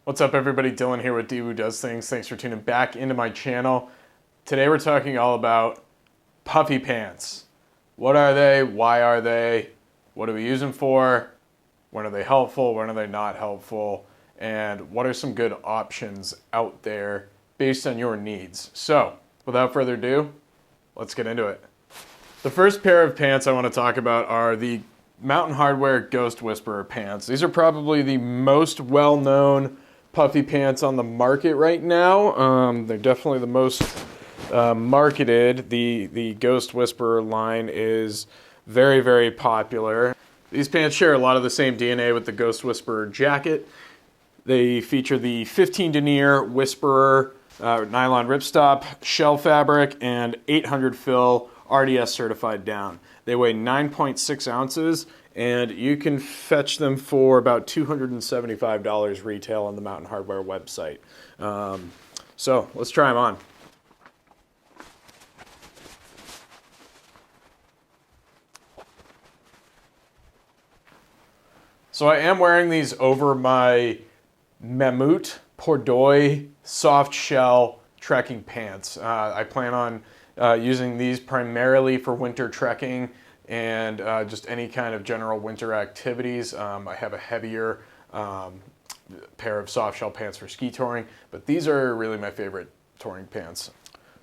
What's up everybody, Dylan here with diwoodoesthings. Thanks for tuning back into my channel. Today we're talking all about puffy pants. What are they? Why are they? What do we use them for? When are they helpful? When are they not helpful? And what are some good options out there based on your needs? So, without further ado, let's get into it. The first pair of pants I want to talk about are the Mountain Hardwear Ghost Whisperer pants. These are probably the most well-known puffy pants on the market right now. They're definitely the most marketed. The Ghost Whisperer line is very, very popular. These pants share a lot of the same DNA with the Ghost Whisperer jacket. They feature the 15 denier Whisperer nylon ripstop, shell fabric, and 800 fill RDS certified down. They weigh 9.6 ounces, and you can fetch them for about $275 retail on the Mountain Hardwear website. So let's try them on. So I am wearing these over my Mamut Pordoy soft shell trekking pants. I plan on using these primarily for winter trekking and just any kind of general winter activities. I have a heavier pair of soft shell pants for ski touring, but these are really my favorite touring pants.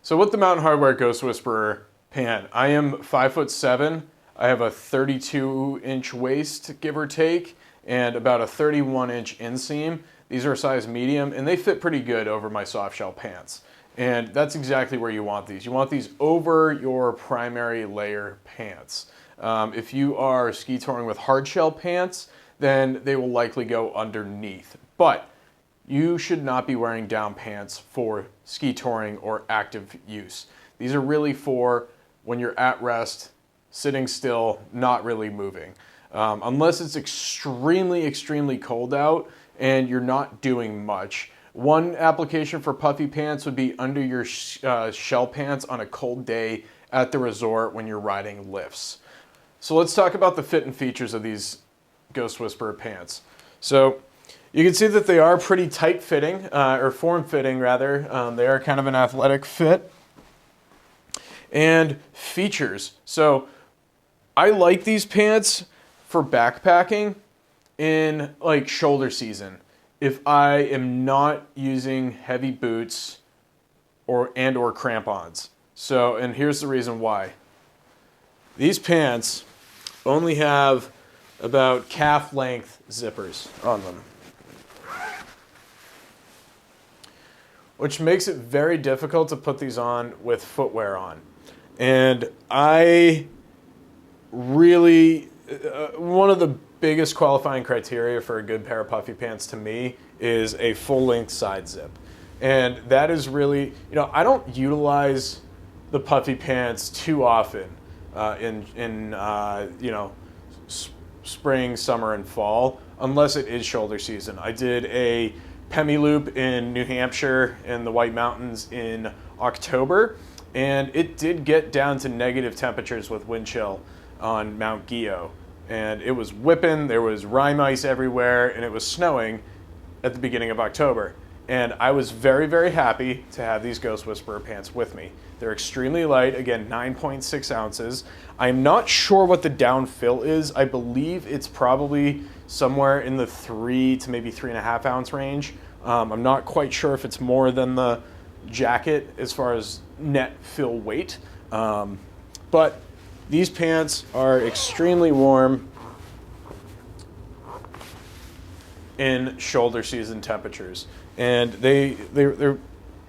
So with the Mountain Hardwear Ghost Whisperer pant, I am 5'7". I have a 32-inch waist, give or take, and about a 31-inch inseam. These are a size medium, and they fit pretty good over my soft shell pants. And that's exactly where you want these. You want these over your primary layer pants. If you are ski touring with hard shell pants, then they will likely go underneath. But you should not be wearing down pants for ski touring or active use. These are really for when you're at rest, sitting still, not really moving. Unless it's extremely, extremely cold out and you're not doing much. One application for puffy pants would be under your shell pants on a cold day at the resort when you're riding lifts. So let's talk about the fit and features of these Ghost Whisperer pants. So you can see that they are pretty tight fitting, or form fitting rather. They are kind of an athletic fit. And features. So I like these pants for backpacking in like shoulder season. If I am not using heavy boots or crampons. So, and here's the reason why. These pants only have about calf length zippers on them, which makes it very difficult to put these on with footwear on. And I really, one of the biggest qualifying criteria for a good pair of puffy pants to me is a full-length side zip. And that is really, I don't utilize the puffy pants too often in spring, summer, and fall, unless it is shoulder season. I did a Pemi loop in New Hampshire in the White Mountains in October, and it did get down to negative temperatures with wind chill on Mount Gio. And it was whipping, there was rime ice everywhere, and it was snowing at the beginning of October. And I was very, very happy to have these Ghost Whisperer pants with me. They're extremely light, again, 9.6 ounces. I'm not sure what the down fill is. I believe it's probably somewhere in the 3 to maybe 3.5 ounce range. I'm not quite sure if it's more than the jacket as far as net fill weight. But these pants are extremely warm in shoulder season temperatures, and they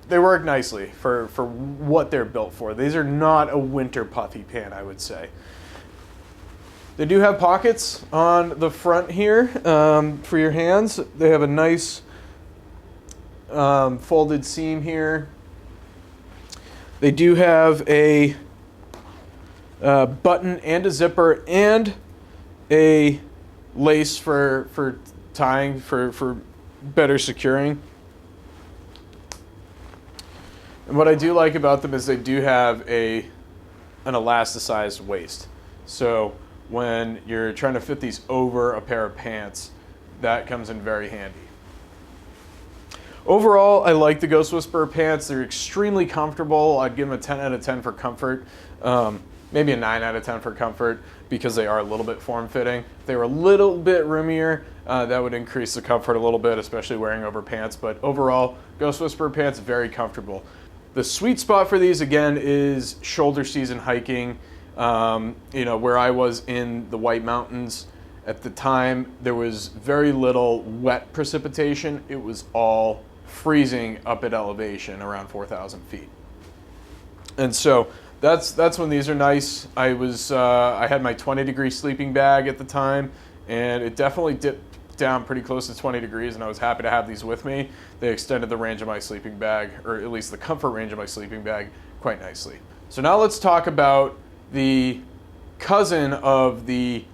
work nicely for what they're built for. These are not a winter puffy pant, I would say. They do have pockets on the front here for your hands. They have a nice folded seam here. They do have a button and a zipper and a lace for tying for better securing. And what I do like about them is they do have an elasticized waist. So when you're trying to fit these over a pair of pants, that comes in very handy. overall, I like the Ghost Whisperer pants. They're extremely comfortable. I'd give them a 10 out of 10 for comfort. Maybe a 9 out of 10 for comfort because they are a little bit form-fitting. If they were a little bit roomier, that would increase the comfort a little bit, especially wearing over pants. But overall, Ghost Whisperer pants, very comfortable. The sweet spot for these, again, is shoulder season hiking. Where I was in the White Mountains at the time, there was very little wet precipitation. It was all freezing up at elevation around 4,000 feet. And so that's when these are nice. I had my 20-degree sleeping bag at the time, and it definitely dipped down pretty close to 20 degrees, and I was happy to have these with me. They extended the range of my sleeping bag, or at least the comfort range of my sleeping bag, quite nicely. So now let's talk about the cousin of the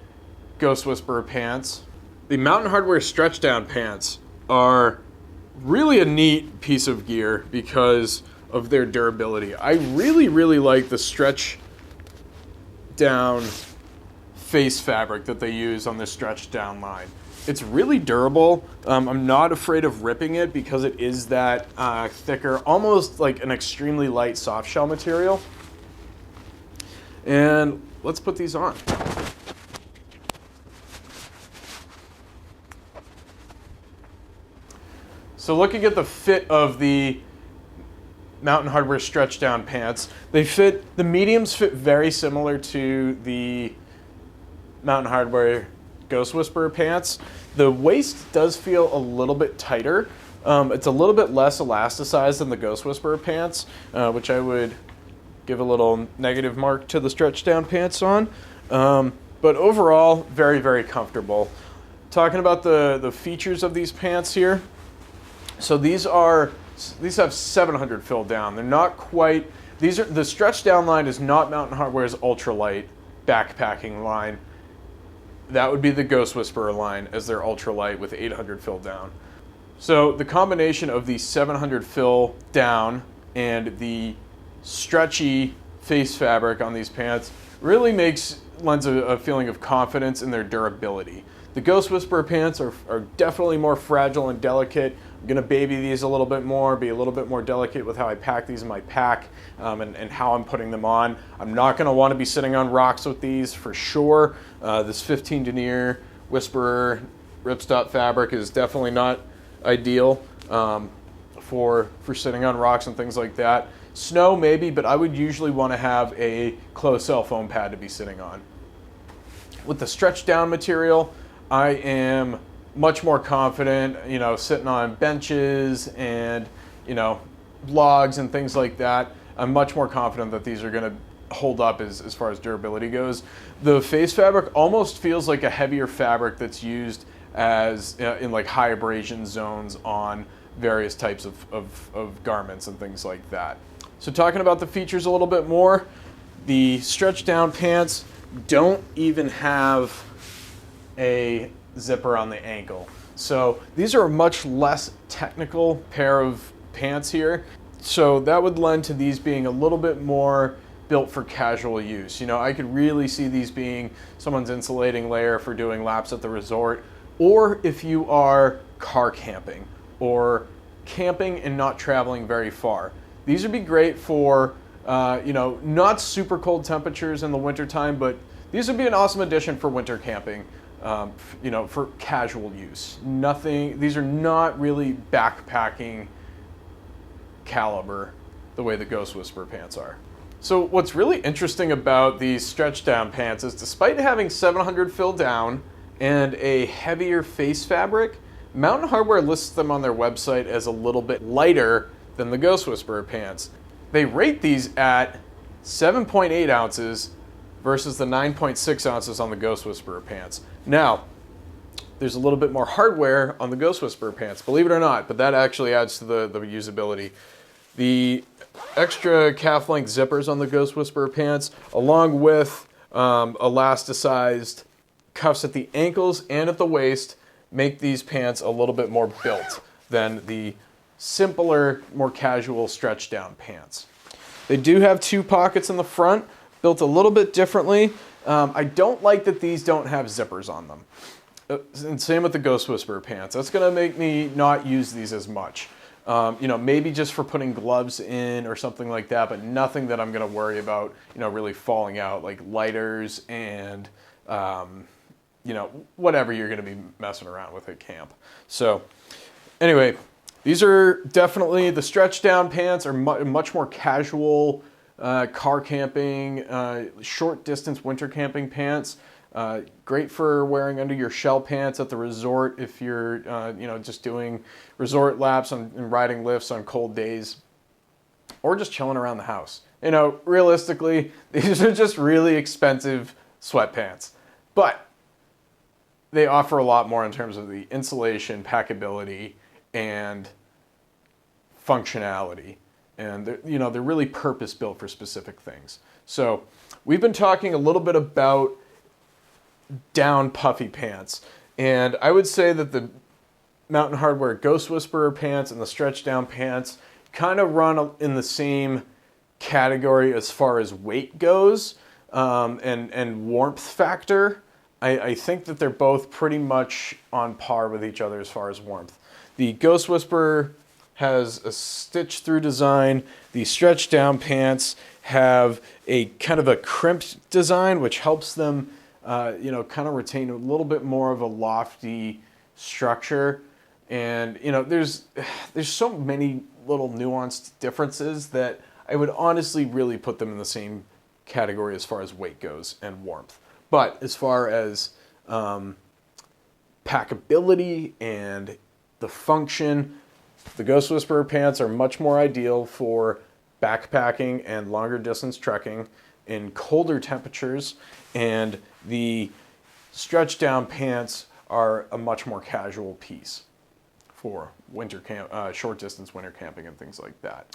Ghost Whisperer pants. The Mountain Hardwear Stretchdown pants are really a neat piece of gear because of their durability. I really, really like the Stretchdown face fabric that they use on the Stretchdown line. It's really durable. I'm not afraid of ripping it because it is that thicker, almost like an extremely light soft shell material. And let's put these on. So looking at the fit of the Mountain Hardwear Stretchdown pants, the mediums fit very similar to the Mountain Hardwear Ghost Whisperer pants. The waist does feel a little bit tighter. It's a little bit less elasticized than the Ghost Whisperer pants, which I would give a little negative mark to the Stretchdown pants on. But overall, very, very comfortable. Talking about the features of these pants here. So these have 700 fill down. They're not quite, the Stretchdown line is not Mountain Hardwear's ultralight backpacking line. That would be the Ghost Whisperer line as their ultralight with 800 fill down. So the combination of the 700 fill down and the stretchy face fabric on these pants really lends a feeling of confidence in their durability. The Ghost Whisperer pants are definitely more fragile and delicate. I'm gonna baby these a little bit more, be a little bit more delicate with how I pack these in my pack and how I'm putting them on. I'm not gonna wanna be sitting on rocks with these for sure. This 15 denier Whisperer ripstop fabric is definitely not ideal for sitting on rocks and things like that. Snow maybe, but I would usually wanna have a closed cell foam pad to be sitting on. With the Stretchdown material, I am much more confident, sitting on benches and, logs and things like that. I'm much more confident that these are going to hold up as far as durability goes. The face fabric almost feels like a heavier fabric that's used as in like high abrasion zones on various types of garments and things like that. So talking about the features a little bit more, the Stretchdown pants don't even have a zipper on the ankle. So these are a much less technical pair of pants here. So that would lend to these being a little bit more built for casual use. I could really see these being someone's insulating layer for doing laps at the resort, or if you are car camping or camping and not traveling very far. These would be great for, not super cold temperatures in the wintertime, but these would be an awesome addition for winter camping. For casual use. These are not really backpacking caliber the way the Ghost Whisperer pants are. So what's really interesting about these Stretchdown pants is despite having 700 fill down and a heavier face fabric, Mountain Hardwear lists them on their website as a little bit lighter than the Ghost Whisperer pants. They rate these at 7.8 ounces versus the 9.6 ounces on the Ghost Whisperer pants. Now, there's a little bit more hardware on the Ghost Whisperer pants, believe it or not, but that actually adds to the usability. The extra calf-length zippers on the Ghost Whisperer pants, along with elasticized cuffs at the ankles and at the waist, make these pants a little bit more built than the simpler, more casual Stretchdown pants. They do have 2 pockets in the front, built a little bit differently. I don't like that these don't have zippers on them. And same with the Ghost Whisperer pants. That's gonna make me not use these as much. You know, maybe just for putting gloves in or something like that, but nothing that I'm going to worry about, you know, really falling out, like lighters and, you know, whatever you're going to be messing around with at camp. So anyway, these are definitely, the Stretchdown pants are much more casual car camping, short distance winter camping pants. Great for wearing under your shell pants at the resort if you're, you know, just doing resort laps and riding lifts on cold days, or just chilling around the house. You know, realistically, these are just really expensive sweatpants, but they offer a lot more in terms of the insulation, packability, and functionality. And they're, you know, they're really purpose-built for specific things. So we've been talking a little bit about down puffy pants, and I would say that the Mountain Hardwear Ghost Whisperer pants and the Stretchdown pants kind of run in the same category as far as weight goes, and warmth factor. I think that they're both pretty much on par with each other as far as warmth. The Ghost Whisperer has a stitch through design. The Stretchdown pants have a kind of a crimped design, which helps them, you know, kind of retain a little bit more of a lofty structure. And, you know, there's so many little nuanced differences that I would honestly really put them in the same category as far as weight goes and warmth. But as far as packability and the function, the Ghost Whisperer pants are much more ideal for backpacking and longer distance trekking in colder temperatures, and the Stretchdown pants are a much more casual piece for winter camp, short distance winter camping and things like that.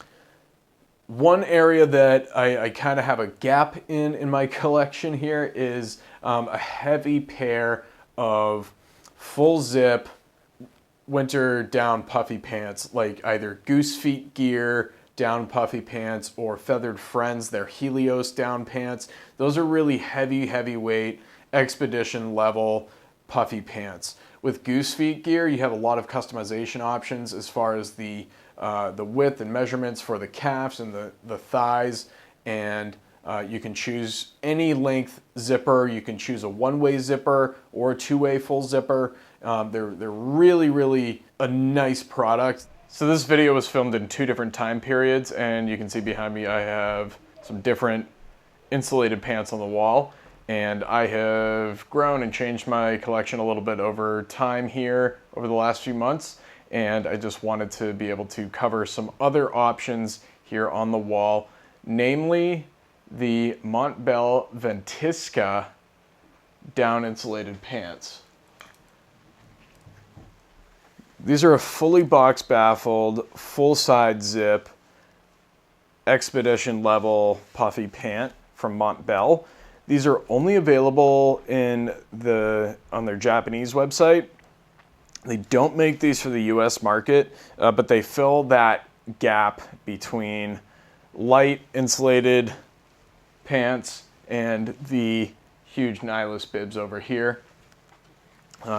One area that I kind of have a gap in my collection here is a heavy pair of full zip winter down puffy pants, like either Goose Feet Gear down puffy pants or Feathered Friends, their Helios down pants. Those are really heavyweight expedition level puffy pants. With Goose Feet Gear, you have a lot of customization options as far as the width and measurements for the calves and the thighs, and you can choose any length zipper. You can choose a one-way zipper or a two-way full zipper. They're really a nice product. So this video was filmed in 2 different time periods, and you can see behind me I have some different insulated pants on the wall, and I have grown and changed my collection a little bit over time here over the last few months, and I just wanted to be able to cover some other options here on the wall, namely the Mont Bell Ventisca down insulated pants. These are a fully box baffled, full side zip, expedition level puffy pant from Mont Bell. These are only available on their Japanese website. They don't make these for the US market, but they fill that gap between light insulated pants and the huge Nylus bibs over here.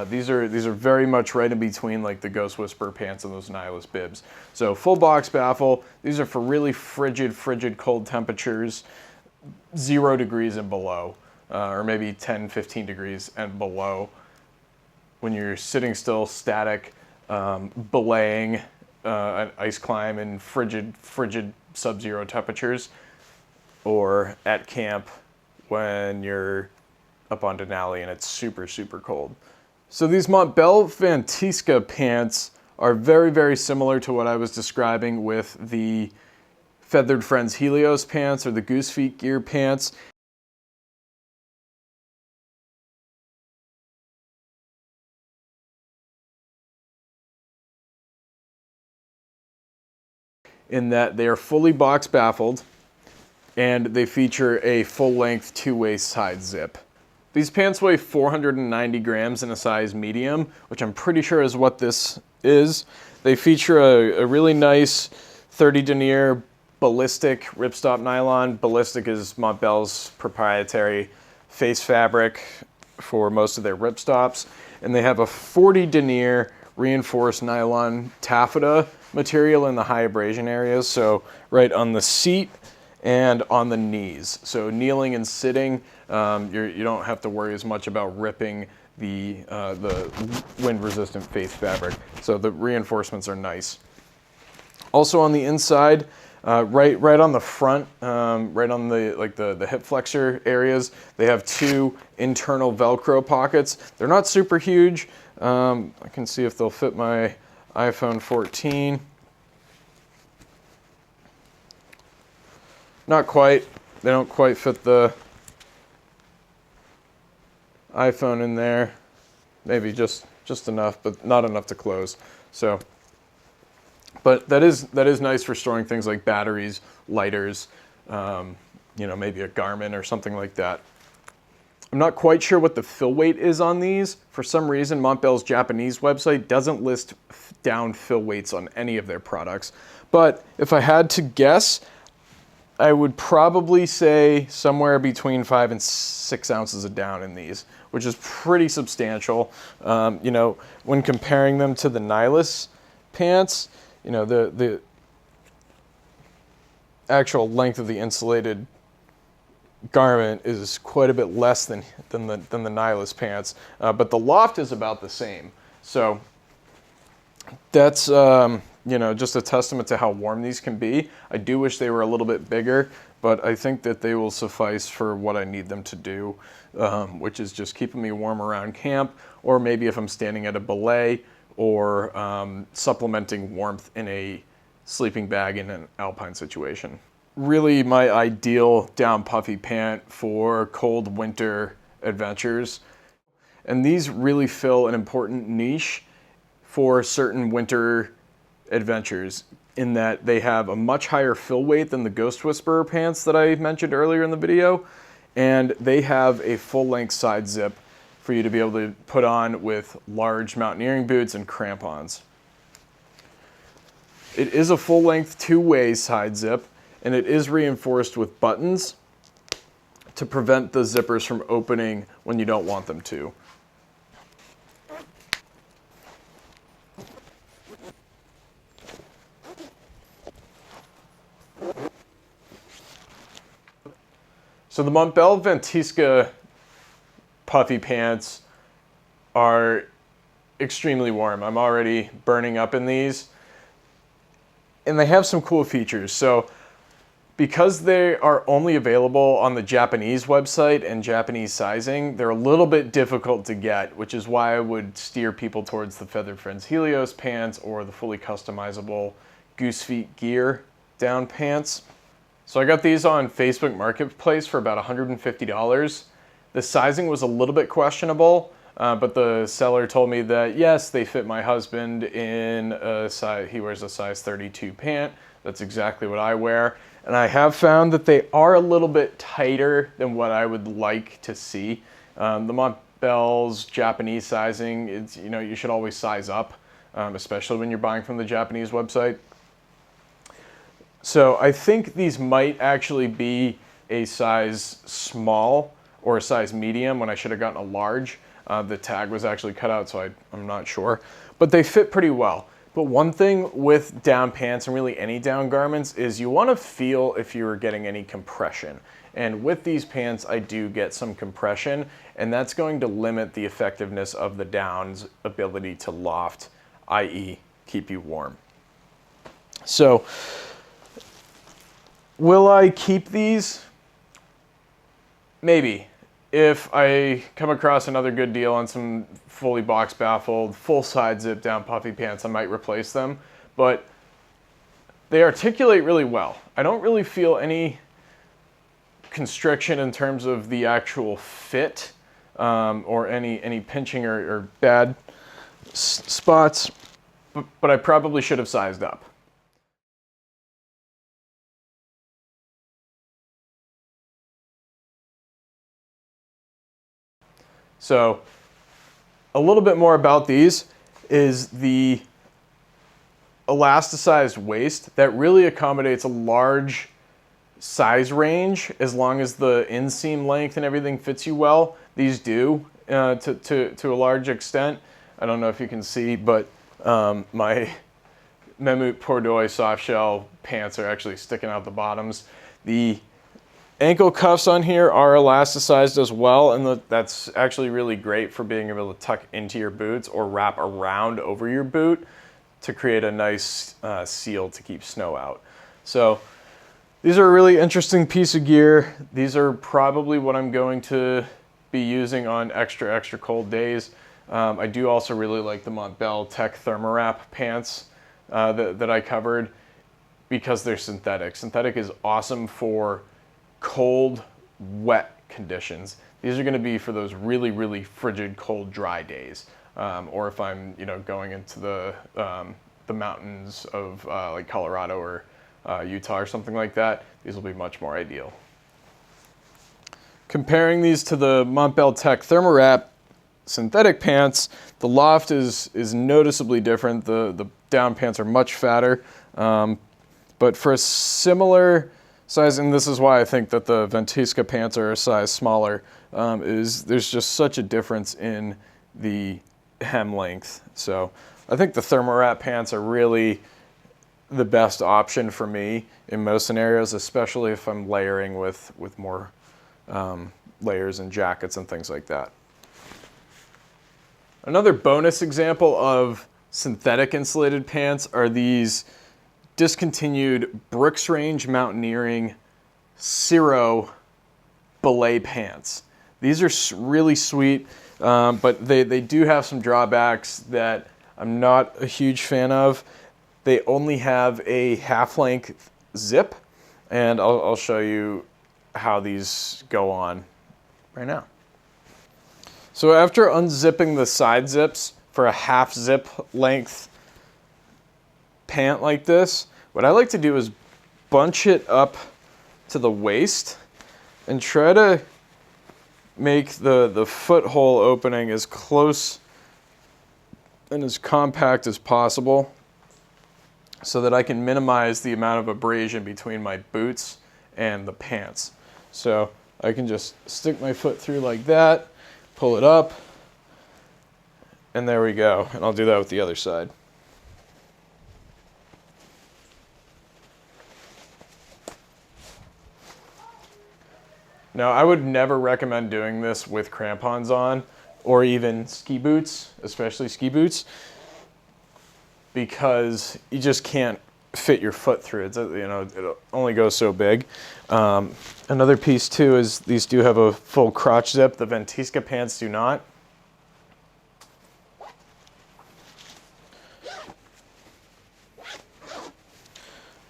These are very much right in between, like the Ghost Whisperer pants and those Nylus bibs. So full box baffle. These are for really frigid cold temperatures, 0 degrees and below, or maybe 10, 15 degrees and below. When you're sitting still, static, belaying an ice climb in frigid sub-zero temperatures, or at camp when you're up on Denali and it's super cold. So these Mont Bell Ventisca pants are very similar to what I was describing with the Feathered Friends Helios pants or the Goose Feet Gear pants. In that they are fully box baffled and they feature a full-length 2-way side zip. These pants weigh 490 grams in a size medium, which I'm pretty sure is what this is. They feature a really nice 30 denier ballistic ripstop nylon. Ballistic is Mont Bell's proprietary face fabric for most of their ripstops. And they have a 40 denier reinforced nylon taffeta material in the high abrasion areas, so right on the seat and on the knees. So kneeling and sitting, you don't have to worry as much about ripping the wind-resistant face fabric. So the reinforcements are nice. Also on the inside, right on the front, right on the hip flexor areas, they have two internal Velcro pockets. They're not super huge. I can see if they'll fit my iPhone 14. Not quite. They don't quite fit the iPhone in there. Maybe just enough, but not enough to close. So, but that is nice for storing things like batteries, lighters, you know, maybe a Garmin or something like that. I'm not quite sure what the fill weight is on these. For some reason, Mont Bell's Japanese website doesn't list down fill weights on any of their products. But if I had to guess, I would probably say somewhere between 5 and 6 ounces of down in these, which is pretty substantial. You know, when comparing them to the Nylus pants, you know, the actual length of the insulated garment is quite a bit less than the Nylus pants, but the loft is about the same. So that's you know, just a testament to how warm these can be. I do wish they were a little bit bigger, but I think that they will suffice for what I need them to do, which is just keeping me warm around camp, or maybe if I'm standing at a belay, or supplementing warmth in a sleeping bag in an alpine situation. Really my ideal down puffy pant for cold winter adventures. And these really fill an important niche for certain winter adventures in that they have a much higher fill weight than the Ghost Whisperer pants that I mentioned earlier in the video, and they have a full-length side zip for you to be able to put on with large mountaineering boots and crampons. It is a full-length two-way side zip, and it is reinforced with buttons to prevent the zippers from opening when you don't want them to. So the Mont Bell Ventisca puffy pants are extremely warm. I'm already burning up in these. And they have some cool features. So because they are only available on the Japanese website and Japanese sizing, they're a little bit difficult to get, which is why I would steer people towards the Feathered Friends Helios pants or the fully customizable Goose Feet Gear down pants. So I got these on Facebook Marketplace for about $150. The sizing was a little bit questionable, but the seller told me that yes, they fit my husband in a size, he wears a size 32 pant. That's exactly what I wear. And I have found that they are a little bit tighter than what I would like to see. The Mont Bell's Japanese sizing, it's, you know, you should always size up, especially when you're buying from the Japanese website. So I think these might actually be a size small or a size medium when I should have gotten a large. The tag was actually cut out, so I'm not sure. But they fit pretty well. But one thing with down pants and really any down garments is you want to feel if you're getting any compression. And with these pants, I do get some compression, and that's going to limit the effectiveness of the down's ability to loft, i.e. keep you warm. So, will I keep these? Maybe. If I come across another good deal on some fully box baffled, full side zip down puffy pants, I might replace them. But they articulate really well. I don't really feel any constriction in terms of the actual fit or any pinching or bad spots, but I probably should have sized up. So a little bit more about these is the elasticized waist that really accommodates a large size range as long as the inseam length and everything fits you well. These do to a large extent. I don't know if you can see, but my Mammut Pordoy soft shell pants are actually sticking out the bottoms. The ankle cuffs on here are elasticized as well, and that's actually really great for being able to tuck into your boots or wrap around over your boot to create a nice seal to keep snow out. So these are a really interesting piece of gear. These are probably what I'm going to be using on extra cold days. I do also really like the Mont Bell Tech Thermowrap pants that I covered because they're synthetic. Synthetic is awesome for cold, wet conditions. These are going to be for those really frigid, cold, dry days, or if I'm going into the mountains of like Colorado or Utah or something like that. These will be much more ideal. Comparing these to the Mont Bell Tech Thermowrap synthetic pants, the loft is noticeably different. The down pants are much fatter, but for a similar size, and this is why I think that the Ventisca pants are a size smaller, is there's just such a difference in the hem length. So I think the Thermowrap pants are really the best option for me in most scenarios, especially if I'm layering with more layers and jackets and things like that. Another bonus example of synthetic insulated pants are these discontinued Brooks Range Mountaineering Ciro Belay Pants. These are really sweet, but they do have some drawbacks that I'm not a huge fan of. They only have a half-length zip, and I'll show you how these go on right now. So after unzipping the side zips for a half zip length pant like this, what I like to do is bunch it up to the waist and try to make the foothold opening as close and as compact as possible so that I can minimize the amount of abrasion between my boots and the pants. So I can just stick my foot through like that, pull it up, and there we go. And I'll do that with the other side. Now, I would never recommend doing this with crampons on or even ski boots, especially ski boots, because you just can't fit your foot through it. It only goes so big. Another piece too is these do have a full crotch zip. The Ventisca pants do not.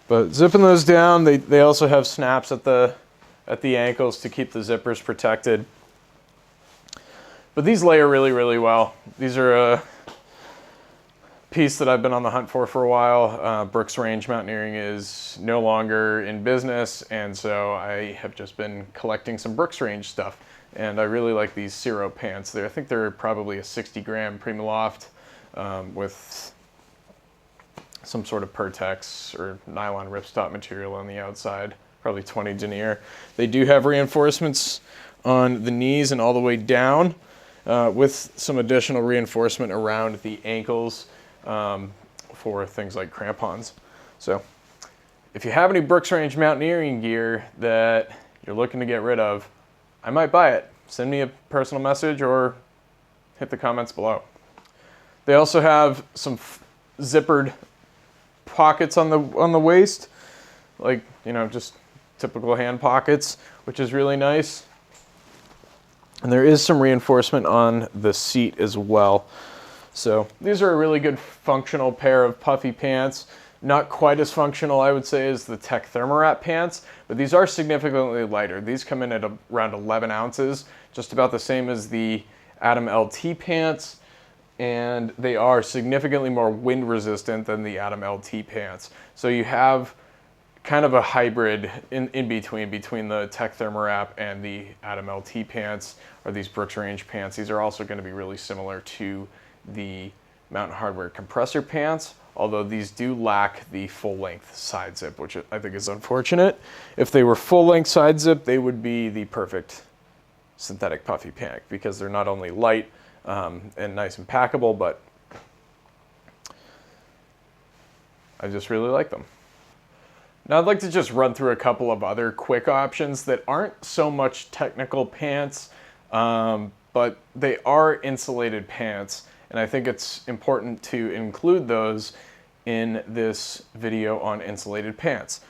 But zipping those down, they also have snaps at the ankles to keep the zippers protected. But these layer really well. These are a piece that I've been on the hunt for a while. Brooks Range Mountaineering is no longer in business, and so I have just been collecting some Brooks Range stuff. And I really like these Ciro pants. I think they're probably a 60-gram Primaloft with some sort of Pertex or nylon ripstop material on the outside, probably 20 denier. They do have reinforcements on the knees and all the way down, with some additional reinforcement around the ankles for things like crampons. So if you have any Brooks Range Mountaineering gear that you're looking to get rid of, I might buy it. Send me a personal message or hit the comments below. They also have some zippered pockets on the waist, like, just typical hand pockets, which is really nice. And there is some reinforcement on the seat as well. So these are a really good functional pair of puffy pants. Not quite as functional, I would say, as the Tech Thermowrap pants, but these are significantly lighter. These come in at around 11 ounces, just about the same as the Atom LT pants, and they are significantly more wind resistant than the Atom LT pants. So you have kind of a hybrid in between the Tech Thermowrap and the Atom LT pants, or these Brooks Range pants. These are also going to be really similar to the Mountain Hardwear compressor pants, although these do lack the full-length side zip, which I think is unfortunate. If they were full-length side zip, they would be the perfect synthetic puffy pant, because they're not only light and nice and packable, but I just really like them. Now I'd like to just run through a couple of other quick options that aren't so much technical pants, but they are insulated pants, and I think it's important to include those in this video on insulated pants.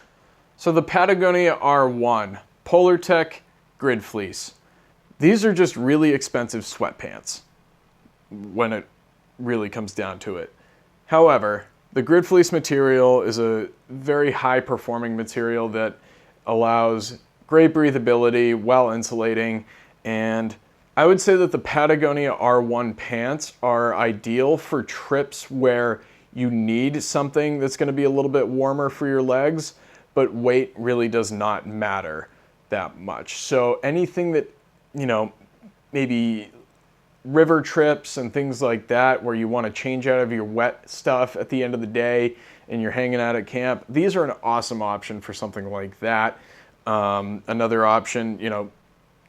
So the Patagonia R1 Polartec Grid Fleece. These are just really expensive sweatpants when it really comes down to it. However, the Grid Fleece material is a very high performing material that allows great breathability while insulating, and I would say that the Patagonia R1 pants are ideal for trips where you need something that's going to be a little bit warmer for your legs, but weight really does not matter that much. So anything that, you know, maybe river trips and things like that where you want to change out of your wet stuff at the end of the day and you're hanging out at camp, these are an awesome option for something like that. Another option, you know,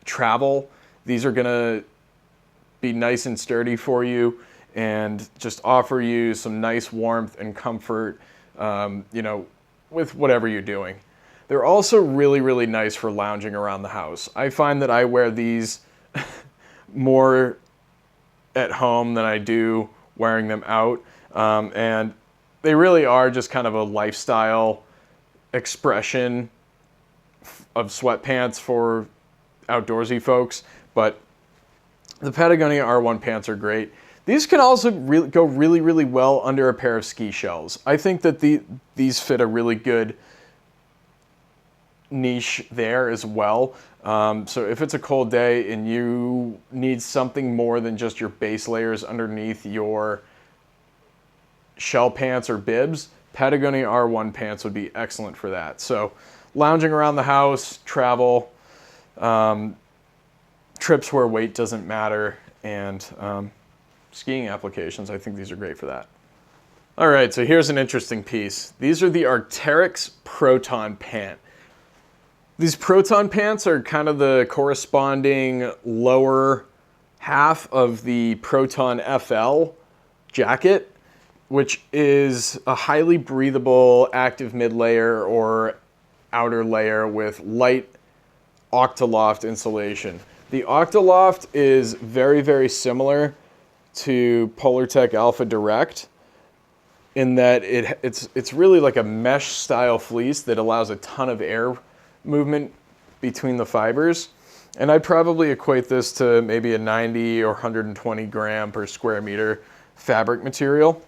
travel. These are gonna be nice and sturdy for you and just offer you some nice warmth and comfort, you know, with whatever you're doing. They're also really, really nice for lounging around the house. I find that I wear these more at home than I do wearing them out, and they really are just kind of a lifestyle expression of sweatpants for outdoorsy folks. But the Patagonia R1 pants are great. These can also go really, really well under a pair of ski shells. I think that these fit a really good niche there as well. So if it's a cold day and you need something more than just your base layers underneath your shell pants or bibs, Patagonia R1 pants would be excellent for that. So lounging around the house, travel, trips where weight doesn't matter, and skiing applications, I think these are great for that. All right, so here's an interesting piece. These are the Arcteryx Proton pant. These Proton pants are kind of the corresponding lower half of the Proton FL jacket, which is a highly breathable active mid-layer or outer layer with light Octaloft insulation. The Octaloft is very, very similar to Polartec Alpha Direct in that it's really like a mesh style fleece that allows a ton of air movement between the fibers, and I'd probably equate this to maybe a 90 or 120 gram per square meter fabric material.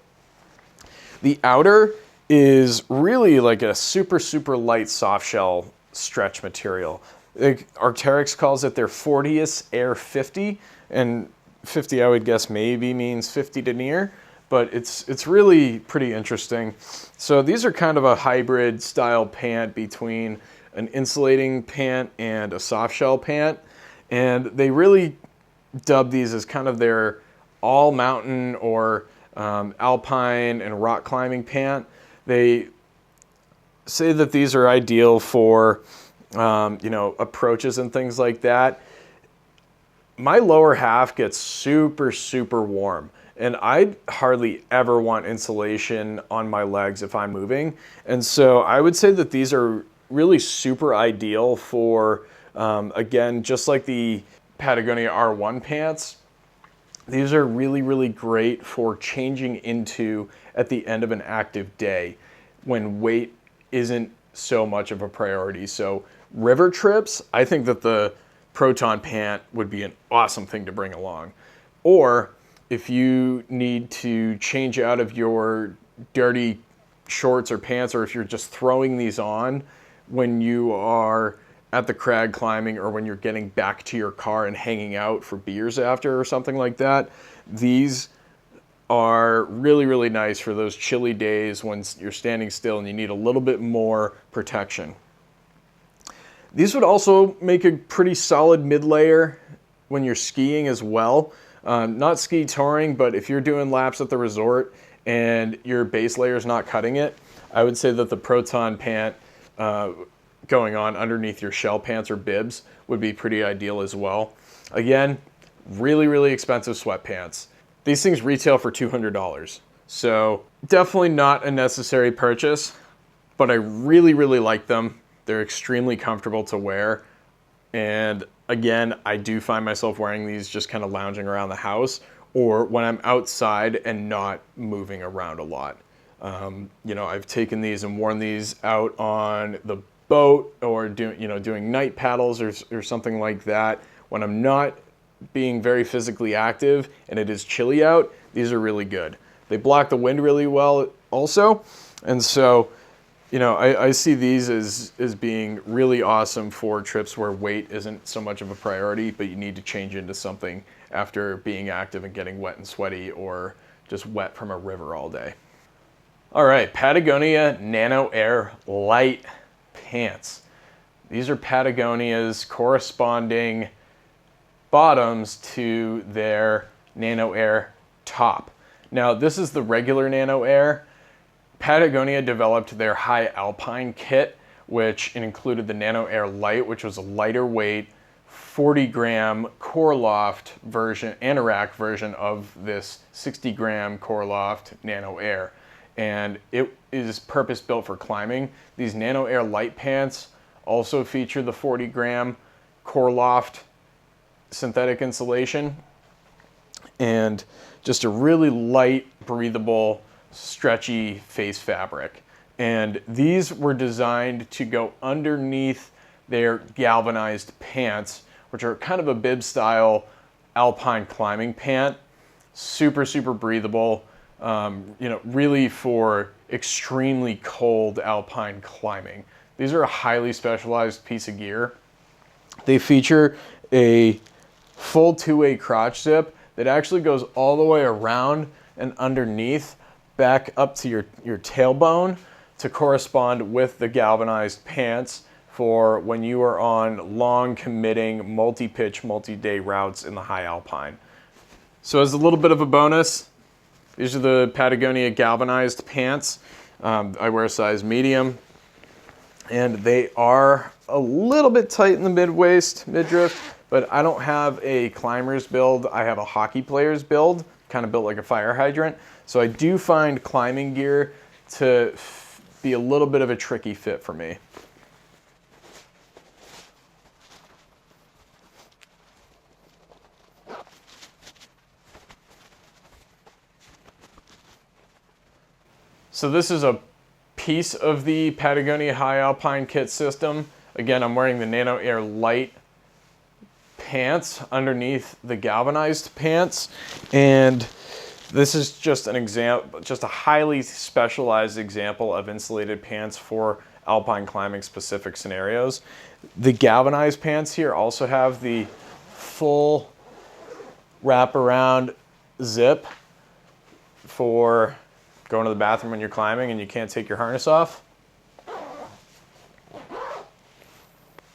The outer is really like a super, super light soft shell stretch material. Arcteryx calls it their 40th Air 50, and 50 I would guess maybe means 50 denier, but it's really pretty interesting. So these are kind of a hybrid style pant between an insulating pant and a soft shell pant, and they really dub these as kind of their all mountain or alpine and rock climbing pant. They say that these are ideal for you know, approaches and things like that. My lower half gets super, super warm, and I hardly ever want insulation on my legs if I'm moving, and so I would say that these are really super ideal for, again, just like the Patagonia R1 pants, these are really, really great for changing into at the end of an active day when weight isn't so much of a priority. So river trips, I think that the Proton pant would be an awesome thing to bring along. Or if you need to change out of your dirty shorts or pants, or if you're just throwing these on when you are at the crag climbing or when you're getting back to your car and hanging out for beers after or something like that, these are really, really nice for those chilly days when you're standing still and you need a little bit more protection. These would also make a pretty solid mid-layer when you're skiing as well. Not ski touring, but if you're doing laps at the resort and your base layer is not cutting it, I would say that the Proton pant going on underneath your shell pants or bibs would be pretty ideal as well. Again, really, really expensive sweatpants. These things retail for $200. So definitely not a necessary purchase, but I really, really like them. They're extremely comfortable to wear. And again, I do find myself wearing these just kind of lounging around the house or when I'm outside and not moving around a lot. You know, I've taken these and worn these out on the boat or doing night paddles or something like that. When I'm not being very physically active and it is chilly out, these are really good. They block the wind really well also. And so, you know, I see these as being really awesome for trips where weight isn't so much of a priority, but you need to change into something after being active and getting wet and sweaty or just wet from a river all day. All right, Patagonia Nano Air Light Pants. These are Patagonia's corresponding bottoms to their Nano Air top. Now, this is the regular Nano Air. Patagonia developed their high alpine kit, which included the Nano Air Light, which was a lighter weight, 40-gram Core Loft version, anorak version of this 60-gram Core Loft Nano Air. And it is purpose-built for climbing. These Nano Air Light pants also feature the 40-gram Core Loft synthetic insulation and just a really light, breathable, stretchy face fabric. And these were designed to go underneath their galvanized pants, which are kind of a bib style alpine climbing pant. Super, super breathable, you know, really for extremely cold alpine climbing. These are a highly specialized piece of gear. They feature a full two-way crotch zip that actually goes all the way around and underneath back up to your tailbone to correspond with the galvanized pants for when you are on long committing multi-pitch, multi-day routes in the high alpine. So as a little bit of a bonus, these are the Patagonia galvanized pants. I wear a size medium, and they are a little bit tight in the mid-waist, midriff, but I don't have a climber's build. I have a hockey player's build, kind of built like a fire hydrant. So I do find climbing gear to be a little bit of a tricky fit for me. So this is a piece of the Patagonia High Alpine kit system. Again, I'm wearing the Nano Air Light pants underneath the galvanized pants, and this is just an example, just a highly specialized example of insulated pants for alpine climbing specific scenarios. The galvanized pants here also have the full wraparound zip for going to the bathroom when you're climbing and you can't take your harness off.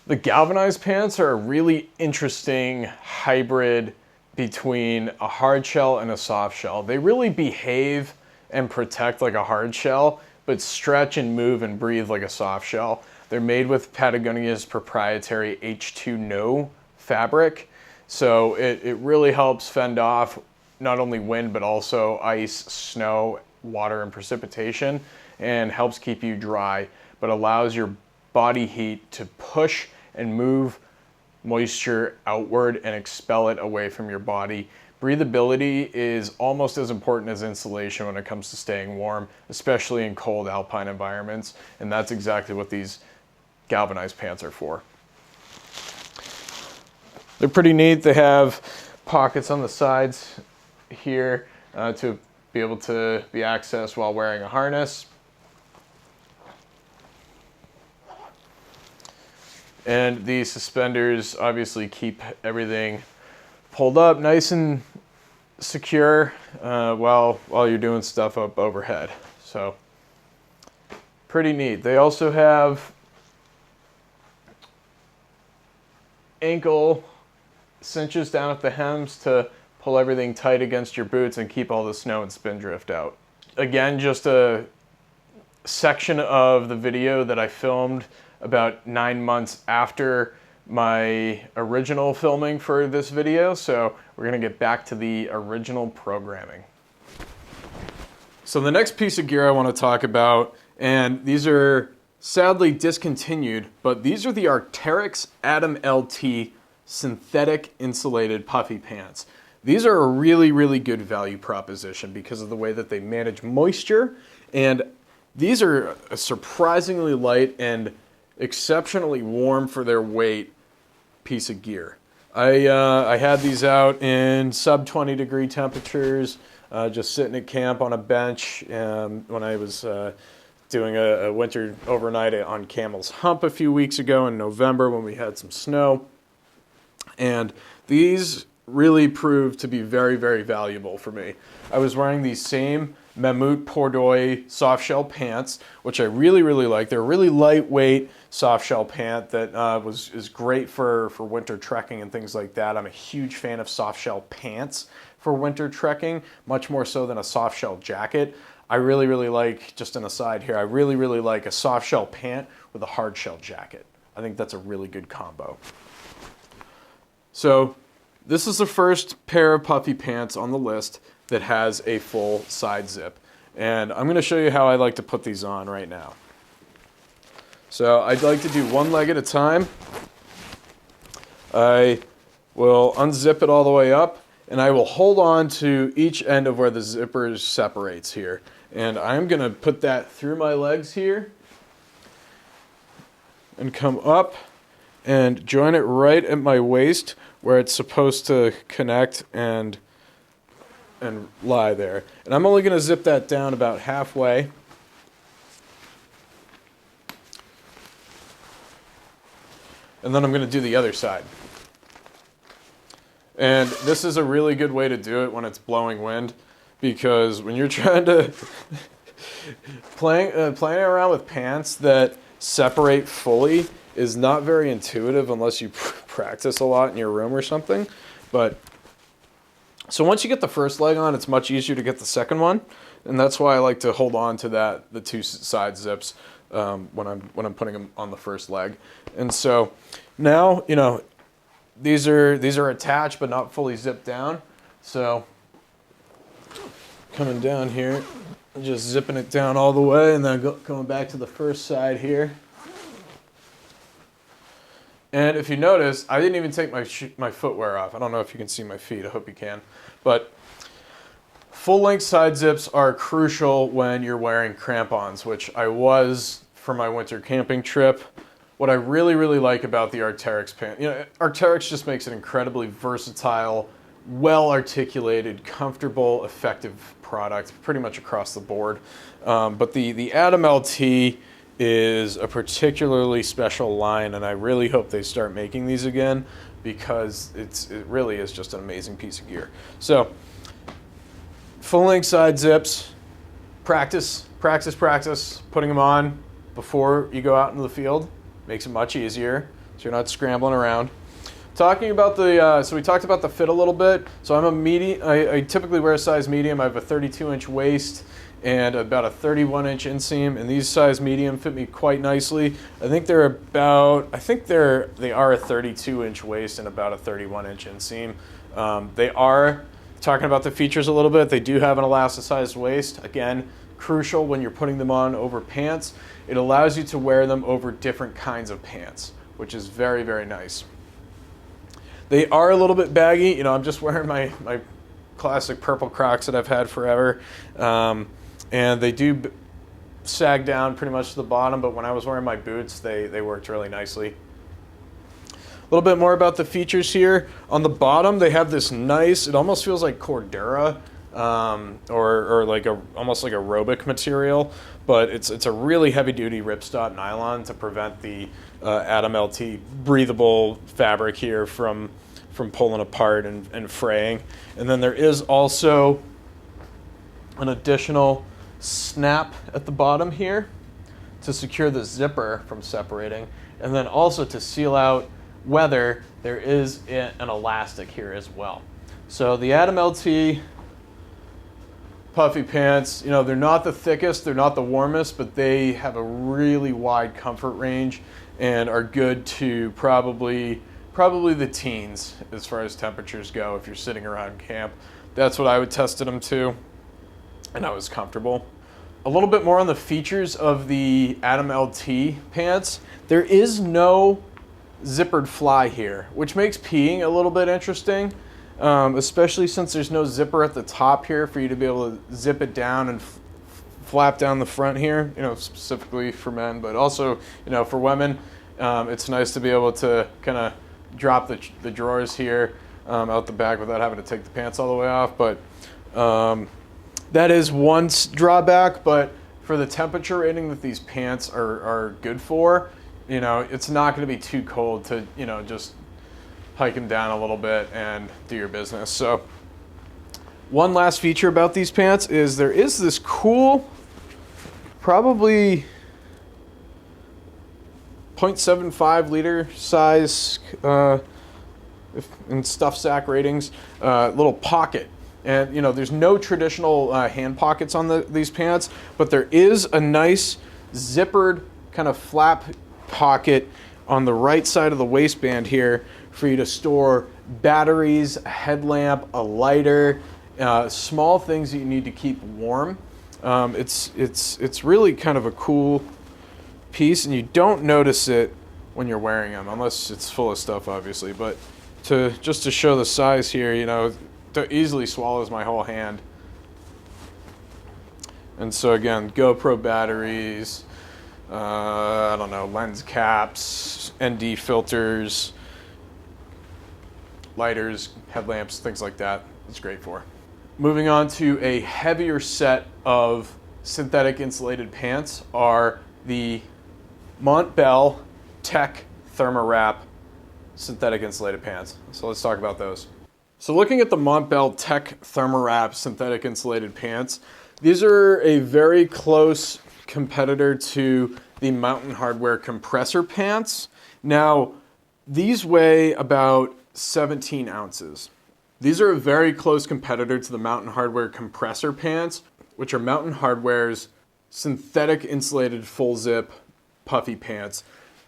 The galvanized pants are a really interesting hybrid between a hard shell and a soft shell. They really behave and protect like a hard shell, but stretch and move and breathe like a soft shell. They're made with Patagonia's proprietary H2No fabric, so it really helps fend off not only wind, but also ice, snow, water, and precipitation, and helps keep you dry, but allows your body heat to push and move moisture outward and expel it away from your body. Breathability is almost as important as insulation when it comes to staying warm, especially in cold alpine environments, and that's exactly what these galvanized pants are for. They're pretty neat. They have pockets on the sides here to be able to be accessed while wearing a harness. And these suspenders obviously keep everything pulled up nice and secure while you're doing stuff up overhead. So pretty neat. They also have ankle cinches down at the hems to pull everything tight against your boots and keep all the snow and spindrift out. Again, just a section of the video that I filmed about 9 months after my original filming for this video, so we're gonna get back to the original programming. So the next piece of gear I want to talk about, and these are sadly discontinued, but these are the Arcteryx Atom LT synthetic insulated puffy pants. These are a really, really good value proposition because of the way that they manage moisture, and these are a surprisingly light and exceptionally warm for their weight piece of gear. I had these out in sub 20 degree temperatures, just sitting at camp on a bench when I was doing a winter overnight on Camel's Hump a few weeks ago in November when we had some snow. And these really proved to be very, very valuable for me. I was wearing these same Mammut Pordoy soft shell pants, which I really, really like. They're a really lightweight soft shell pant that is great for winter trekking and things like that. I'm a huge fan of soft shell pants for winter trekking, much more so than a soft shell jacket. I really, really like, just an aside here, I really, really like a soft shell pant with a hard shell jacket. I think that's a really good combo. So this is the first pair of puffy pants on the list that has a full side zip. And I'm going to show you how I like to put these on right now. So I'd like to do one leg at a time. I will unzip it all the way up, and I will hold on to each end of where the zipper separates here. And I'm going to put that through my legs here and come up and join it right at my waist where it's supposed to connect and lie there. And I'm only going to zip that down about halfway. And then I'm going to do the other side. And this is a really good way to do it when it's blowing wind, because when you're trying to playing around with pants that separate fully is not very intuitive unless you practice a lot in your room or something. But so once you get the first leg on, it's much easier to get the second one, and that's why I like to hold on to the two side zips when I'm putting them on the first leg. And so now, you know, these are attached but not fully zipped down. So coming down here, just zipping it down all the way, and then going back to the first side here. And if you notice, I didn't even take my footwear off. I don't know if you can see my feet. I hope you can. But full-length side zips are crucial when you're wearing crampons, which I was for my winter camping trip. What I really, really like about the Arcteryx pant, you know, Arcteryx just makes an incredibly versatile, well-articulated, comfortable, effective product pretty much across the board. But the Atom LT is a particularly special line, and I really hope they start making these again, because it really is just an amazing piece of gear. So full-length side zips, practice putting them on before you go out into the field. Makes it much easier, so you're not scrambling around. Talking about so we talked about the fit a little bit. So I'm a medium. I typically wear a size medium. I have a 32-inch waist and about a 31-inch inseam, and these size medium fit me quite nicely. I think they are a 32-inch waist and about a 31-inch inseam. They are, talking about the features a little bit, they do have an elasticized waist. Again, crucial when you're putting them on over pants. It allows you to wear them over different kinds of pants, which is very, very nice. They are a little bit baggy. You know, I'm just wearing my classic purple Crocs that I've had forever. And they do sag down pretty much to the bottom, but when I was wearing my boots, they worked really nicely. A little bit more about the features here. On the bottom, they have this nice, it almost feels like Cordura, or like almost like aerobic material, but it's a really heavy-duty ripstop nylon to prevent the Atom LT breathable fabric here from pulling apart and fraying. And then there is also an additional snap at the bottom here to secure the zipper from separating, and then also to seal out weather, there is an elastic here as well. So the Atom LT puffy pants, you know, they're not the thickest, they're not the warmest, but they have a really wide comfort range and are good to probably the teens as far as temperatures go if you're sitting around camp. That's what I would test them to. and I was comfortable. A little bit more on the features of the Atom LT pants. There is no zippered fly here, which makes peeing a little bit interesting, especially since there's no zipper at the top here for you to be able to zip it down and flap down the front here, you know, specifically for men, but also, you know, for women. It's nice to be able to kind of drop the drawers here out the back without having to take the pants all the way off. But that is one drawback, but for the temperature rating that these pants are good for, you know, it's not going to be too cold to, you know, just hike them down a little bit and do your business. So one last feature about these pants is there is this cool, probably 0.75 liter size in stuff sack ratings, little pocket. And, you know, there's no traditional hand pockets on these pants, but there is a nice zippered kind of flap pocket on the right side of the waistband here for you to store batteries, a headlamp, a lighter, small things that you need to keep warm. It's really kind of a cool piece, and you don't notice it when you're wearing them, unless it's full of stuff, obviously. But just to show the size here, you know, it easily swallows my whole hand. And so again, GoPro batteries, I don't know, lens caps, ND filters, lighters, headlamps, things like that. It's great for. Moving on to a heavier set of synthetic insulated pants are the Mont Bell Tech Thermowrap synthetic insulated pants. So let's talk about those. So looking at the Mont Bell Tech Thermowrap synthetic insulated pants, these are a very close competitor to the Mountain Hardwear compressor pants. Now, these weigh about 17 ounces. These are a very close competitor to the Mountain Hardwear compressor pants, which are Mountain Hardwear's synthetic insulated full zip puffy pants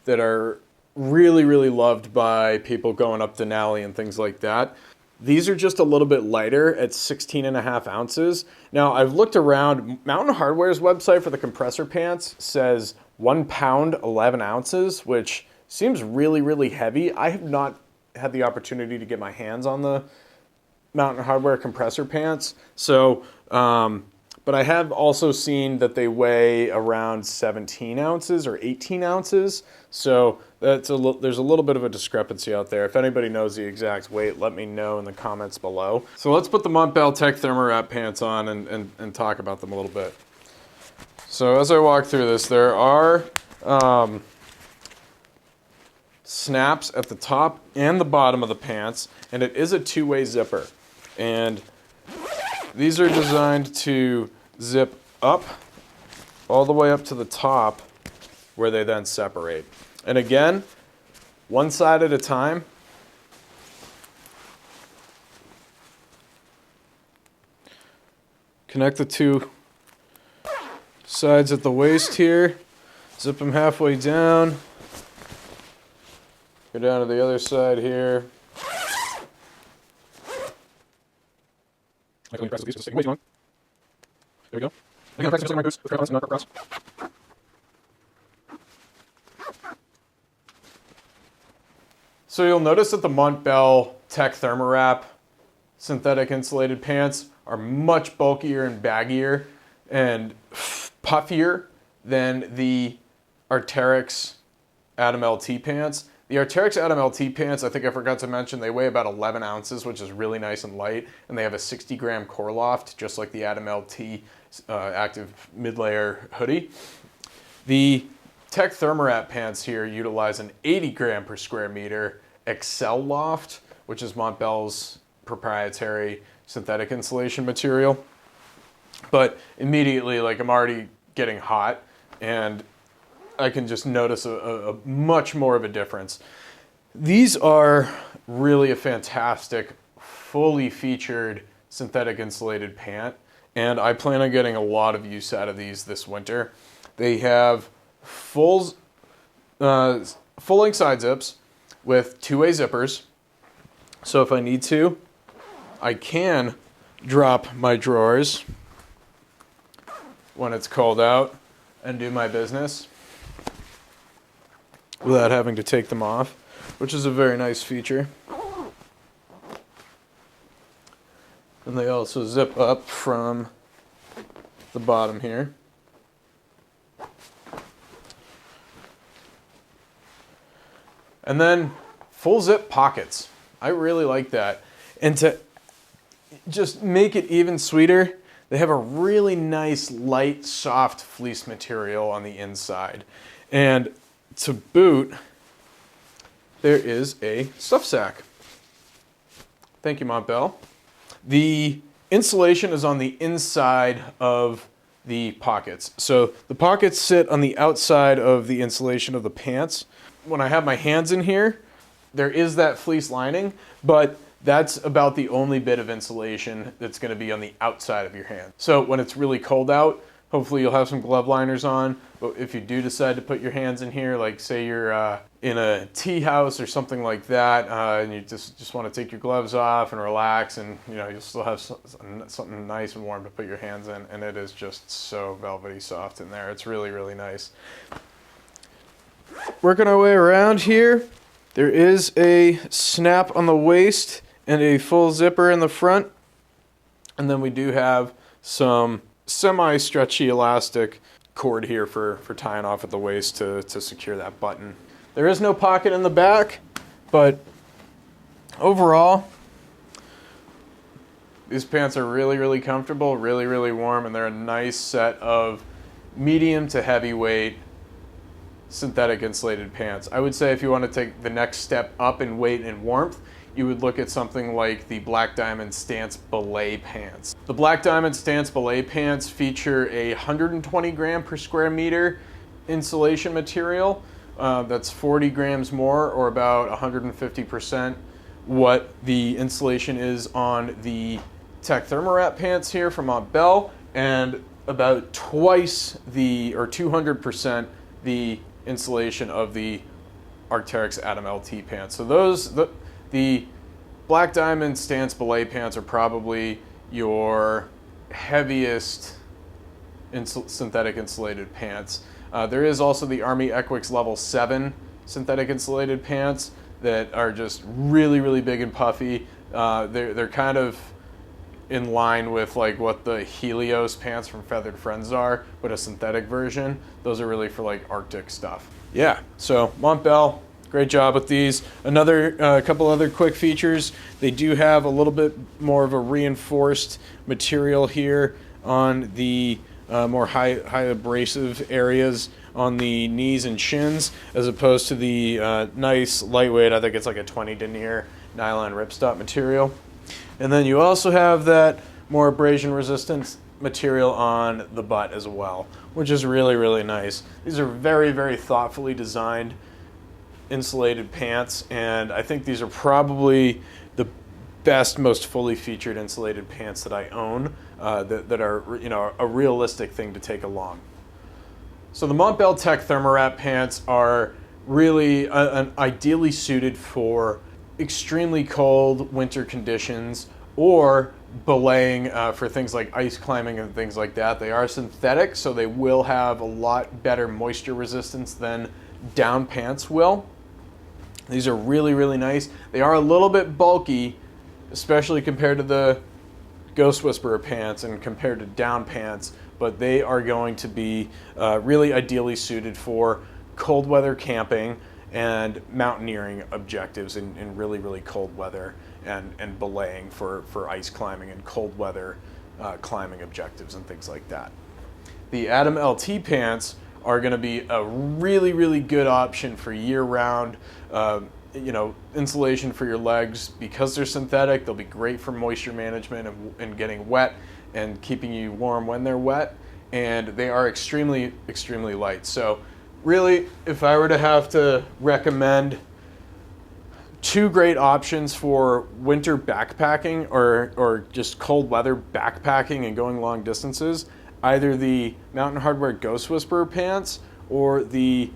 that are really, really loved by people going up Denali and things like that. These are just a little bit lighter at 16.5 ounces. Now, I've looked around. Mountain Hardwear's website for the compressor pants says 1 pound, 11 ounces, which seems really, really heavy. I have not had the opportunity to get my hands on the Mountain Hardwear compressor pants. So, but I have also seen that they weigh around 17 ounces or 18 ounces. So there's a little bit of a discrepancy out there. If anybody knows the exact weight, let me know in the comments below. So let's put the Mont Bell Tech Thermowrap pants on and talk about them a little bit. So as I walk through this, there are snaps at the top and the bottom of the pants, and it is a two-way zipper. And these are designed to zip up all the way up to the top where they then separate. And again, one side at a time. Connect the two sides at the waist here. Zip them halfway down. Go down to the other side here. Like when you press the piece with the stick. Wait, on. There we go. Again, practice my boots with carpets and not cross. So you'll notice that the Mont Bell Tech Thermowrap synthetic insulated pants are much bulkier and baggier and puffier than the Arcteryx Atom LT pants. The Arcteryx Atom LT pants, I think I forgot to mention, they weigh about 11 ounces, which is really nice and light, and they have a 60-gram core loft, just like the Atom LT active mid-layer hoodie. The Tech Thermowrap pants here utilize an 80-gram per square meter Excel loft, which is Mont Bell's proprietary synthetic insulation material. But immediately, like, I'm already getting hot, and I can just notice a much more of a difference. These are really a fantastic, fully featured synthetic insulated pant, and I plan on getting a lot of use out of these this winter. They have full-length side zips with two-way zippers, so if I need to, I can drop my drawers when it's cold out and do my business without having to take them off, which is a very nice feature. And they also zip up from the bottom here. And then full zip pockets. I really like that. And to just make it even sweeter, they have a really nice, light, soft fleece material on the inside. And to boot, there is a stuff sack. Thank you, Mont Bell. The insulation is on the inside of the pockets. So the pockets sit on the outside of the insulation of the pants. When I have my hands in here, there is that fleece lining, but that's about the only bit of insulation that's going to be on the outside of your hand. So when it's really cold out, hopefully you'll have some glove liners on, but if you do decide to put your hands in here, like say you're in a tea house or something like that, and you just want to take your gloves off and relax, and you'll still have something nice and warm to put your hands in, and it is just so velvety soft in there. It's really, really nice. Working our way around here, there is a snap on the waist and a full zipper in the front, and then we do have some semi-stretchy elastic cord here for tying off at the waist to secure that button. There is no pocket in the back, but overall, these pants are really, really comfortable, really, really warm, and they're a nice set of medium to heavyweight synthetic insulated pants. I would say if you want to take the next step up in weight and warmth, you would look at something like the Black Diamond Stance Belay Pants. The Black Diamond Stance Belay Pants feature a 120 gram per square meter insulation material. That's 40 grams more, or about 150% what the insulation is on the Tech Thermowrap pants here from Mont Bell, and about twice or 200% the insulation of the Arcteryx Atom LT pants. So the Black Diamond Stance Belay pants are probably your heaviest synthetic insulated pants. There is also the Army Equix Level 7 synthetic insulated pants that are just really, really big and puffy. They're kind of in line with like what the Helios pants from Feathered Friends are, but a synthetic version. Those are really for like Arctic stuff. Yeah, so Mont Bell, great job with these. Another couple other quick features. They do have a little bit more of a reinforced material here on the more high abrasive areas on the knees and shins, as opposed to the nice lightweight, I think it's like a 20 denier nylon ripstop material. And then you also have that more abrasion resistant material on the butt as well, which is really, really nice. These are very, very thoughtfully designed insulated pants, and I think these are probably the best, most fully featured insulated pants that I own, that are a realistic thing to take along. So the Mont Bell Tech Thermowrap pants are really ideally suited for extremely cold winter conditions, or belaying for things like ice climbing and things like that. They are synthetic, so they will have a lot better moisture resistance than down pants will. These are really, really nice. They are a little bit bulky, especially compared to the Ghost Whisperer pants and compared to down pants, but they are going to be really ideally suited for cold weather camping and mountaineering objectives in really, really cold weather, and belaying for ice climbing and cold weather climbing objectives and things like that. The Atom LT pants are going to be a really, really good option for year-round insulation for your legs. Because they're synthetic, they'll be great for moisture management and getting wet and keeping you warm when they're wet, and they are extremely, extremely light. So really, if I were to have to recommend two great options for winter backpacking or just cold weather backpacking and going long distances, either the Mountain Hardwear Ghost Whisperer pants or the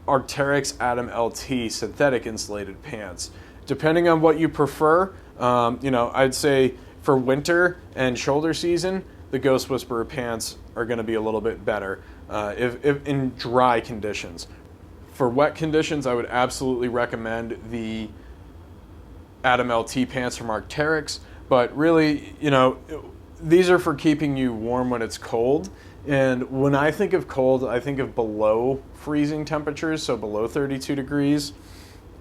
Arcteryx Atom LT synthetic insulated pants. Depending on what you prefer, I'd say for winter and shoulder season, the Ghost Whisperer pants are going to be a little bit better if in dry conditions. For wet conditions, I would absolutely recommend the Atom LT pants from Arcteryx, but really, you know, these are for keeping you warm when it's cold. And when I think of cold, I think of below freezing temperatures, so below 32 degrees.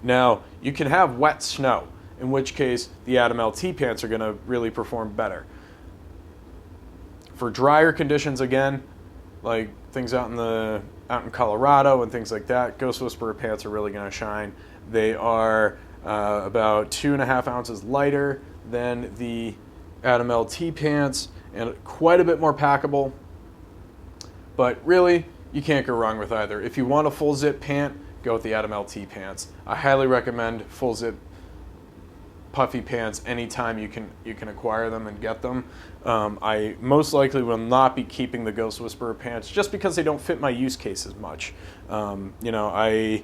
Now, you can have wet snow, in which case the Atom LT pants are going to really perform better. For drier conditions, again, like things out in Colorado and things like that, Ghost Whisperer pants are really going to shine. They are about 2.5 ounces lighter than the Atom LT pants and quite a bit more packable. But really, you can't go wrong with either. If you want a full zip pant, go with the Atom LT pants. I highly recommend full zip puffy pants anytime you can acquire them and get them. I most likely will not be keeping the Ghost Whisperer pants just because they don't fit my use case as much. You know, I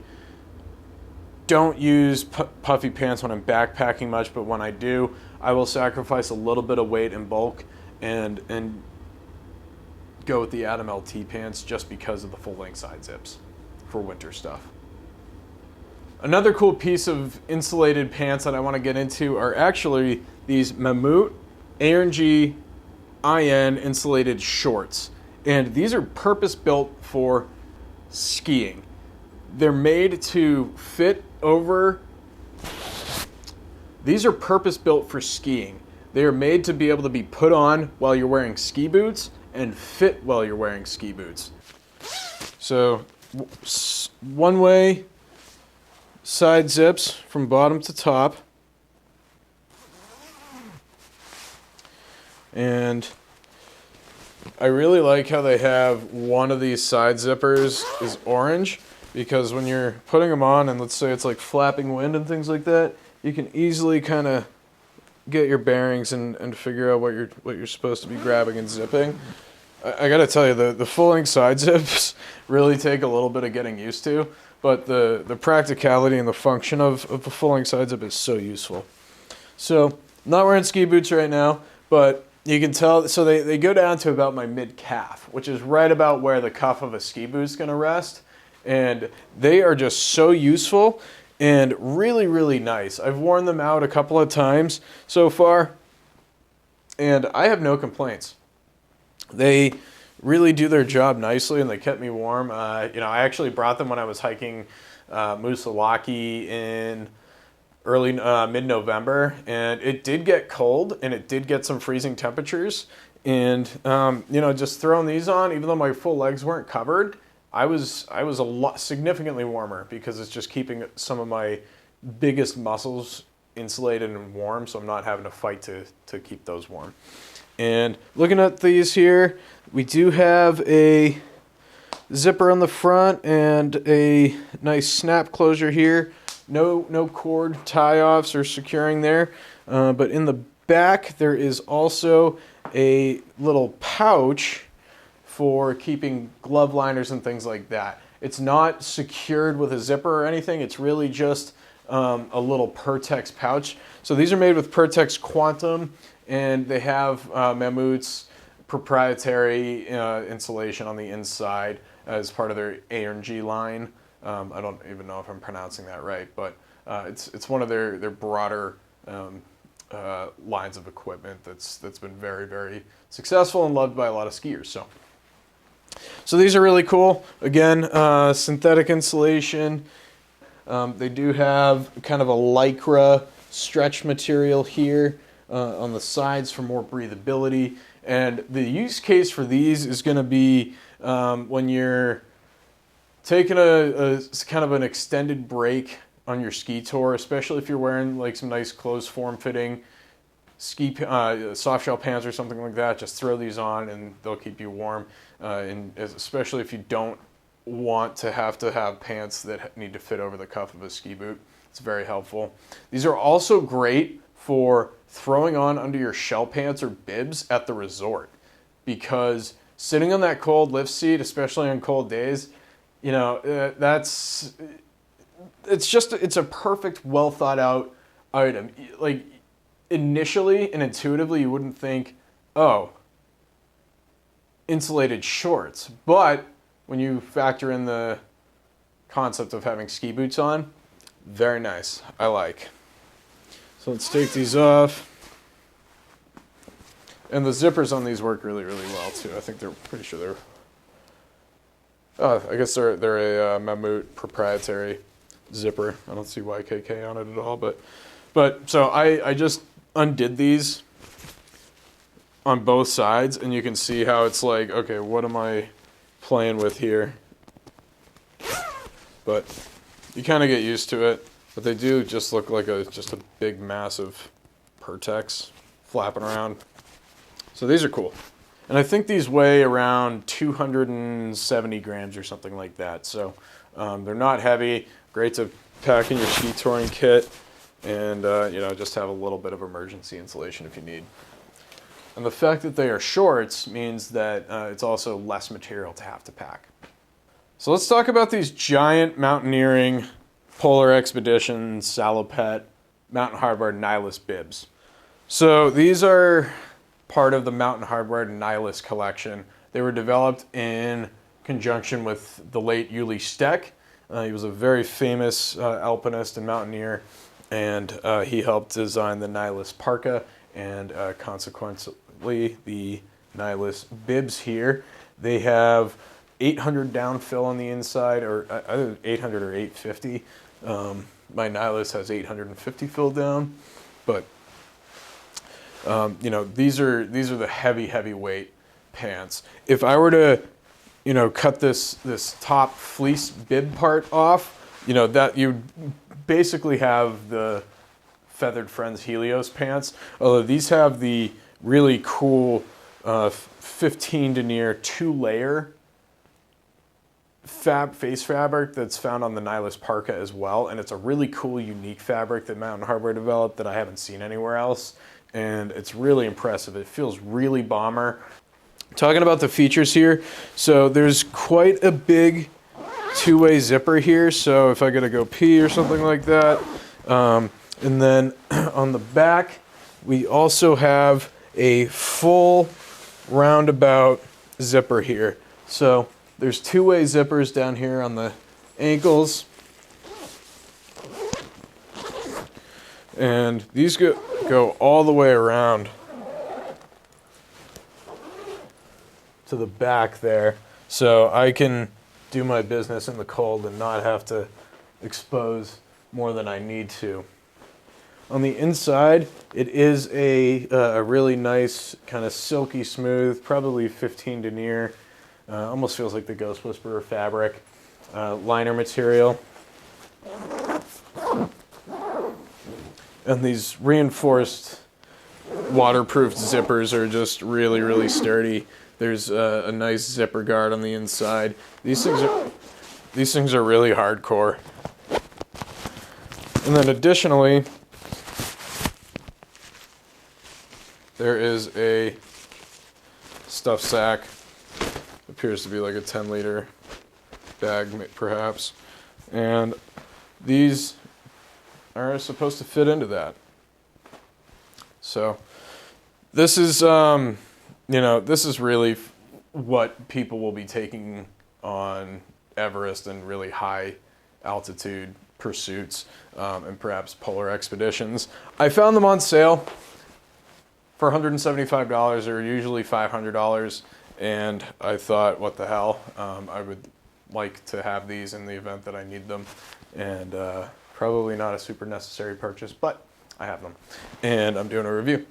don't use puffy pants when I'm backpacking much, but when I do, I will sacrifice a little bit of weight and bulk and go with the Atom LT pants just because of the full length side zips for winter stuff. Another cool piece of insulated pants that I want to get into are actually these Mamut aenergy insulated shorts. And these are purpose built for skiing. They're made to fit over. These are purpose built for skiing. They are made to be able to be put on while you're wearing ski boots and fit while you're wearing ski boots. So one way side zips from bottom to top. And I really like how they have one of these side zippers is orange, because when you're putting them on and let's say it's like flapping wind and things like that, you can easily kind of get your bearings and figure out what you're supposed to be grabbing and zipping. I gotta tell you, the full length side zips really take a little bit of getting used to, but the practicality and the function of the full length side zip is so useful. So I'm not wearing ski boots right now, but you can tell, so they go down to about my mid calf, which is right about where the cuff of a ski boot is gonna rest. And they are just so useful and really, really nice. I've worn them out a couple of times so far, and I have no complaints. They really do their job nicely, and they kept me warm. You know, I actually brought them when I was hiking Moosilauke in early mid-November, and it did get cold, and it did get some freezing temperatures. And you know, just throwing these on, even though my full legs weren't covered, I was a lot significantly warmer because it's just keeping some of my biggest muscles insulated and warm, so I'm not having to fight to keep those warm. And looking at these here, we do have a zipper on the front and a nice snap closure here. No cord tie-offs or securing there, but in the back there is also a little pouch for keeping glove liners and things like that. It's not secured with a zipper or anything. It's really just a little Pertex pouch. So these are made with Pertex Quantum, and they have Mammut's proprietary insulation on the inside as part of their aenergy line. I don't even know if I'm pronouncing that right, but it's one of their broader lines of equipment that's been very, very successful and loved by a lot of skiers. So these are really cool. Again, synthetic insulation. They do have kind of a lycra stretch material here on the sides for more breathability. And the use case for these is going to be when you're taking a kind of an extended break on your ski tour, especially if you're wearing like some nice closed form-fitting ski soft shell pants or something like that. Just throw these on and they'll keep you warm. And especially if you don't want to have pants that need to fit over the cuff of a ski boot, it's very helpful. These are also great for throwing on under your shell pants or bibs at the resort, because sitting on that cold lift seat, especially on cold days, you know, it's a perfect, well thought out item. Like initially and intuitively, you wouldn't think, oh, insulated shorts. But when you factor in the concept of having ski boots on, very nice. I like. So let's take these off. And the zippers on these work really, really well too. I think they're pretty sure they're. I guess they're a Mammut proprietary zipper. I don't see YKK on it at all, but so I just undid these on both sides, and you can see how it's like, okay, what am I playing with here? But you kind of get used to it. But they do just look like just a big, massive Pertex flapping around. So these are cool. And I think these weigh around 270 grams or something like that. So they're not heavy. Great to pack in your ski touring kit and just have a little bit of emergency insulation if you need. And the fact that they are shorts means that it's also less material to have to pack. So let's talk about these giant mountaineering Polar Expedition Salopette Mountain Hardwear Nylus bibs. So these are part of the Mountain Hardwear Nylus collection. They were developed in conjunction with the late Uli Steck. He was a very famous alpinist and mountaineer, and he helped design the Nylus Parka and consequently the Nylus bibs here. They have 800 downfill on the inside, or either 800 or 850. My Nylus has 850 fill down, but these are the heavy weight pants. If I were to cut this top fleece bib part off, that you basically have the Feathered Friends Helios pants. Although these have the really cool 15 denier 2-layer face fabric that's found on the Nylus Parka as well, and it's a really cool, unique fabric that Mountain Hardwear developed that I haven't seen anywhere else, and it's really impressive. It feels really bomber. Talking about the features here, so there's quite a big two-way zipper here, so if I gotta go pee or something like that, and then on the back we also have a full roundabout zipper here. So there's two-way zippers down here on the ankles. And these go all the way around to the back there. So I can do my business in the cold and not have to expose more than I need to. On the inside, it is a really nice, kind of silky smooth, probably 15 denier. Almost feels like the Ghost Whisperer fabric, liner material. And these reinforced waterproof zippers are just really, really sturdy. There's a nice zipper guard on the inside. These things are really hardcore. And then additionally, there is a stuff sack. Appears to be like a 10-liter bag, perhaps. And these are supposed to fit into that. So this is, this is really what people will be taking on Everest and really high altitude pursuits and perhaps polar expeditions. I found them on sale for $175. They're usually $500. And I thought, what the hell? I would like to have these in the event that I need them. And probably not a super necessary purchase, but I have them. And I'm doing a review.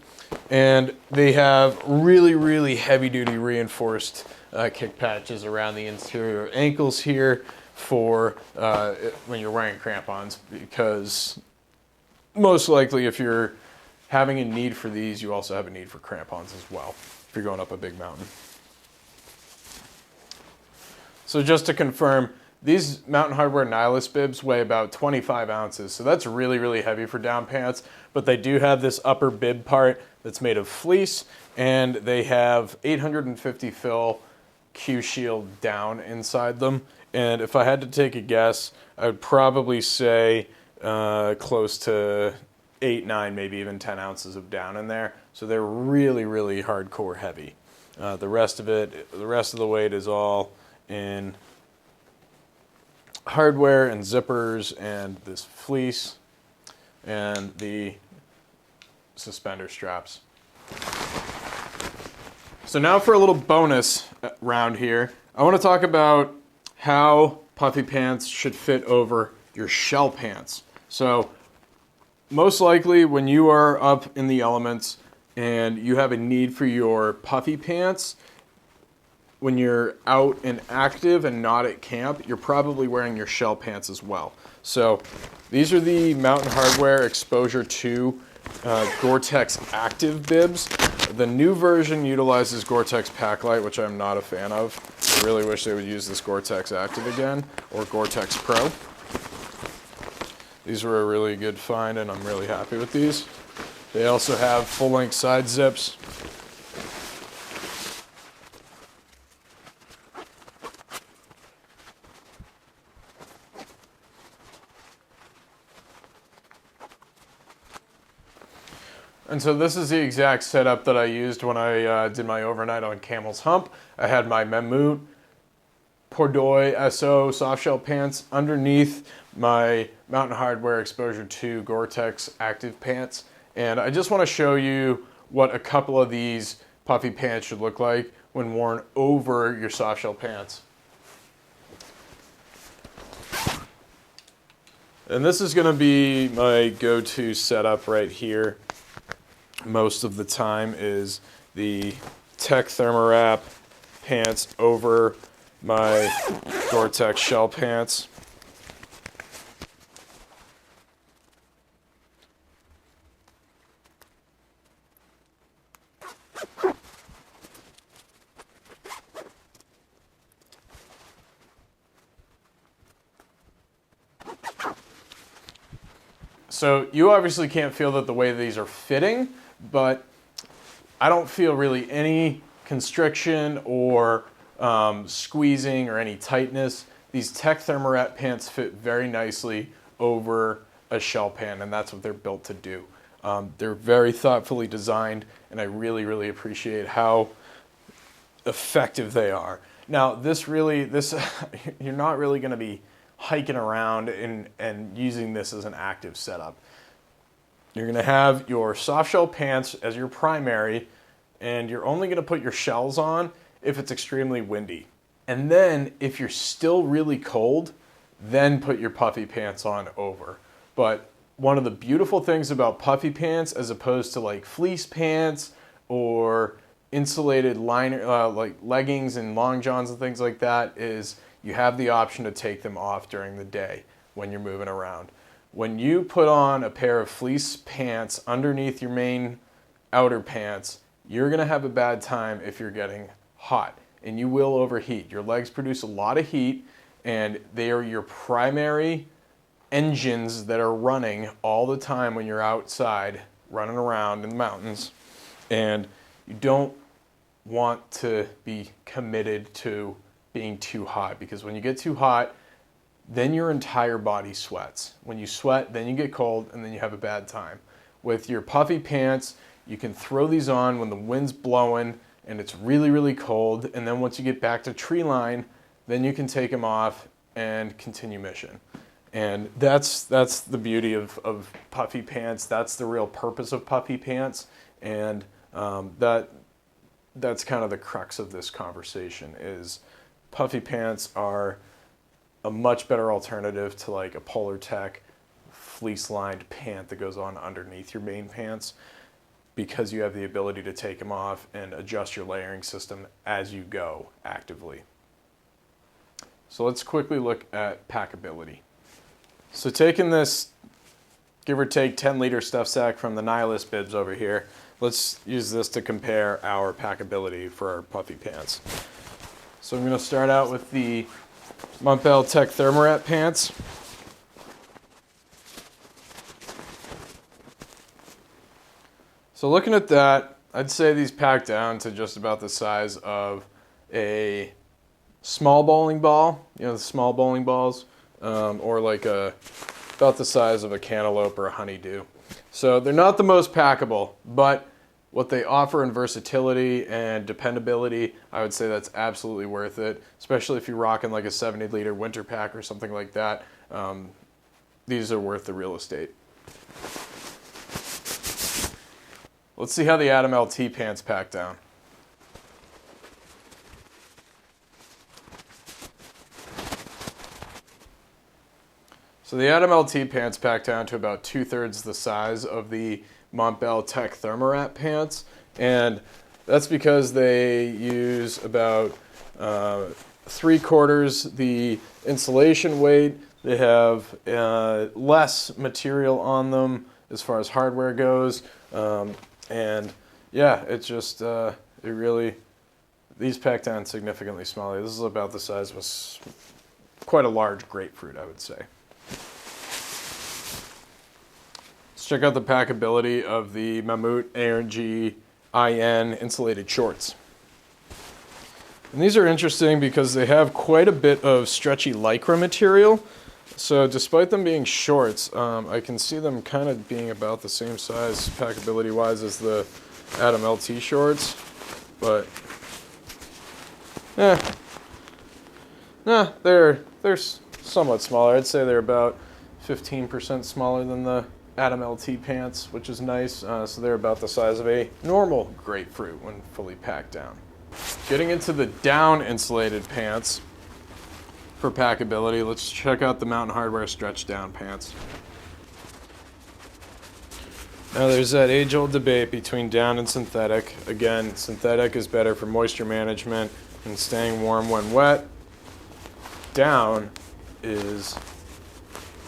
And they have really, really heavy-duty reinforced kick patches around the interior ankles here for when you're wearing crampons, because most likely if you're having a need for these, you also have a need for crampons as well if you're going up a big mountain. So just to confirm, these Mountain Hardwear Nylus bibs weigh about 25 ounces, so that's really, really heavy for down pants, but they do have this upper bib part that's made of fleece, and they have 850 fill Q-Shield down inside them, and if I had to take a guess, I would probably say close to 8, 9, maybe even 10 ounces of down in there, so they're really, really hardcore heavy. The rest of the weight is all in hardware and zippers and this fleece and the suspender straps. So now for a little bonus round here, I want to talk about how puffy pants should fit over your shell pants. So most likely when you are up in the elements and you have a need for your puffy pants, when you're out and active and not at camp, you're probably wearing your shell pants as well. So these are the Mountain Hardwear Exposure 2 Goretex Active Bibs. The new version utilizes Goretex Packlight, which I'm not a fan of. I really wish they would use this Goretex Active again, or Goretex Pro. These were a really good find, and I'm really happy with these. They also have full-length side zips. And so this is the exact setup that I used when I did my overnight on Camel's Hump. I had my Mamut Pordoi SO softshell pants underneath my Mountain Hardwear Exposure 2 Goretex Active Pants. And I just want to show you what a couple of these puffy pants should look like when worn over your softshell pants. And this is going to be my go-to setup right here. Most of the time is the Tech Thermowrap pants over my Goretex shell pants. So you obviously can't feel that the way these are fitting, but I don't feel really any constriction or squeezing or any tightness. These Tech Thermowrap pants fit very nicely over a shell pant, and that's what they're built to do. They're very thoughtfully designed, and I really, really appreciate how effective they are. Now, you're not really going to be hiking around and using this as an active setup. You're going to have your soft shell pants as your primary, and you're only going to put your shells on if it's extremely windy. And then if you're still really cold, then put your puffy pants on over. But one of the beautiful things about puffy pants, as opposed to like fleece pants or insulated liner, like leggings and long johns and things like that, is you have the option to take them off during the day when you're moving around. When you put on a pair of fleece pants underneath your main outer pants, you're going to have a bad time if you're getting hot, and you will overheat. Your legs produce a lot of heat, and they are your primary engines that are running all the time when you're outside running around in the mountains, and you don't want to be committed to being too hot, because when you get too hot, then your entire body sweats. When you sweat, then you get cold, and then you have a bad time. With your puffy pants, you can throw these on when the wind's blowing and it's really, really cold, and then once you get back to tree line, then you can take them off and continue mission. And that's the beauty of puffy pants. That's the real purpose of puffy pants, and that's kind of the crux of this conversation. Is puffy pants are a much better alternative to like a Polartec fleece-lined pant that goes on underneath your main pants, because you have the ability to take them off and adjust your layering system as you go actively. So let's quickly look at packability. So taking this, give or take 10-liter stuff sack from the Nylus bibs over here, let's use this to compare our packability for our puffy pants. So I'm going to start out with the Mont Bell Tech Thermowrap pants. So looking at that, I'd say these pack down to just about the size of a small bowling ball, you know, the small bowling balls, or like about the size of a cantaloupe or a honeydew. So they're not the most packable, but what they offer in versatility and dependability, I would say that's absolutely worth it, especially if you're rocking like a 70-liter winter pack or something like that. These are worth the real estate. Let's see how the Atom LT pants pack down. So the Atom LT pants pack down to about 2/3 the size of the Mont Bell Tech Therm pants, and that's because they use about 3/4 the insulation weight. They have less material on them as far as hardware goes, and yeah, it's just these pack down significantly smaller. This is about the size of quite a large grapefruit, I would say. Check out the packability of the Mammut aenergy IN insulated shorts. And these are interesting because they have quite a bit of stretchy lycra material. So despite them being shorts, I can see them kind of being about the same size packability wise as the Atom LT shorts. But they're somewhat smaller. I'd say they're about 15% smaller than the Atom LT pants, which is nice. So they're about the size of a normal grapefruit when fully packed down. Getting into the down insulated pants for packability, let's check out the Mountain Hardwear Stretchdown pants. Now there's that age-old debate between down and synthetic. Again, synthetic is better for moisture management and staying warm when wet. Down is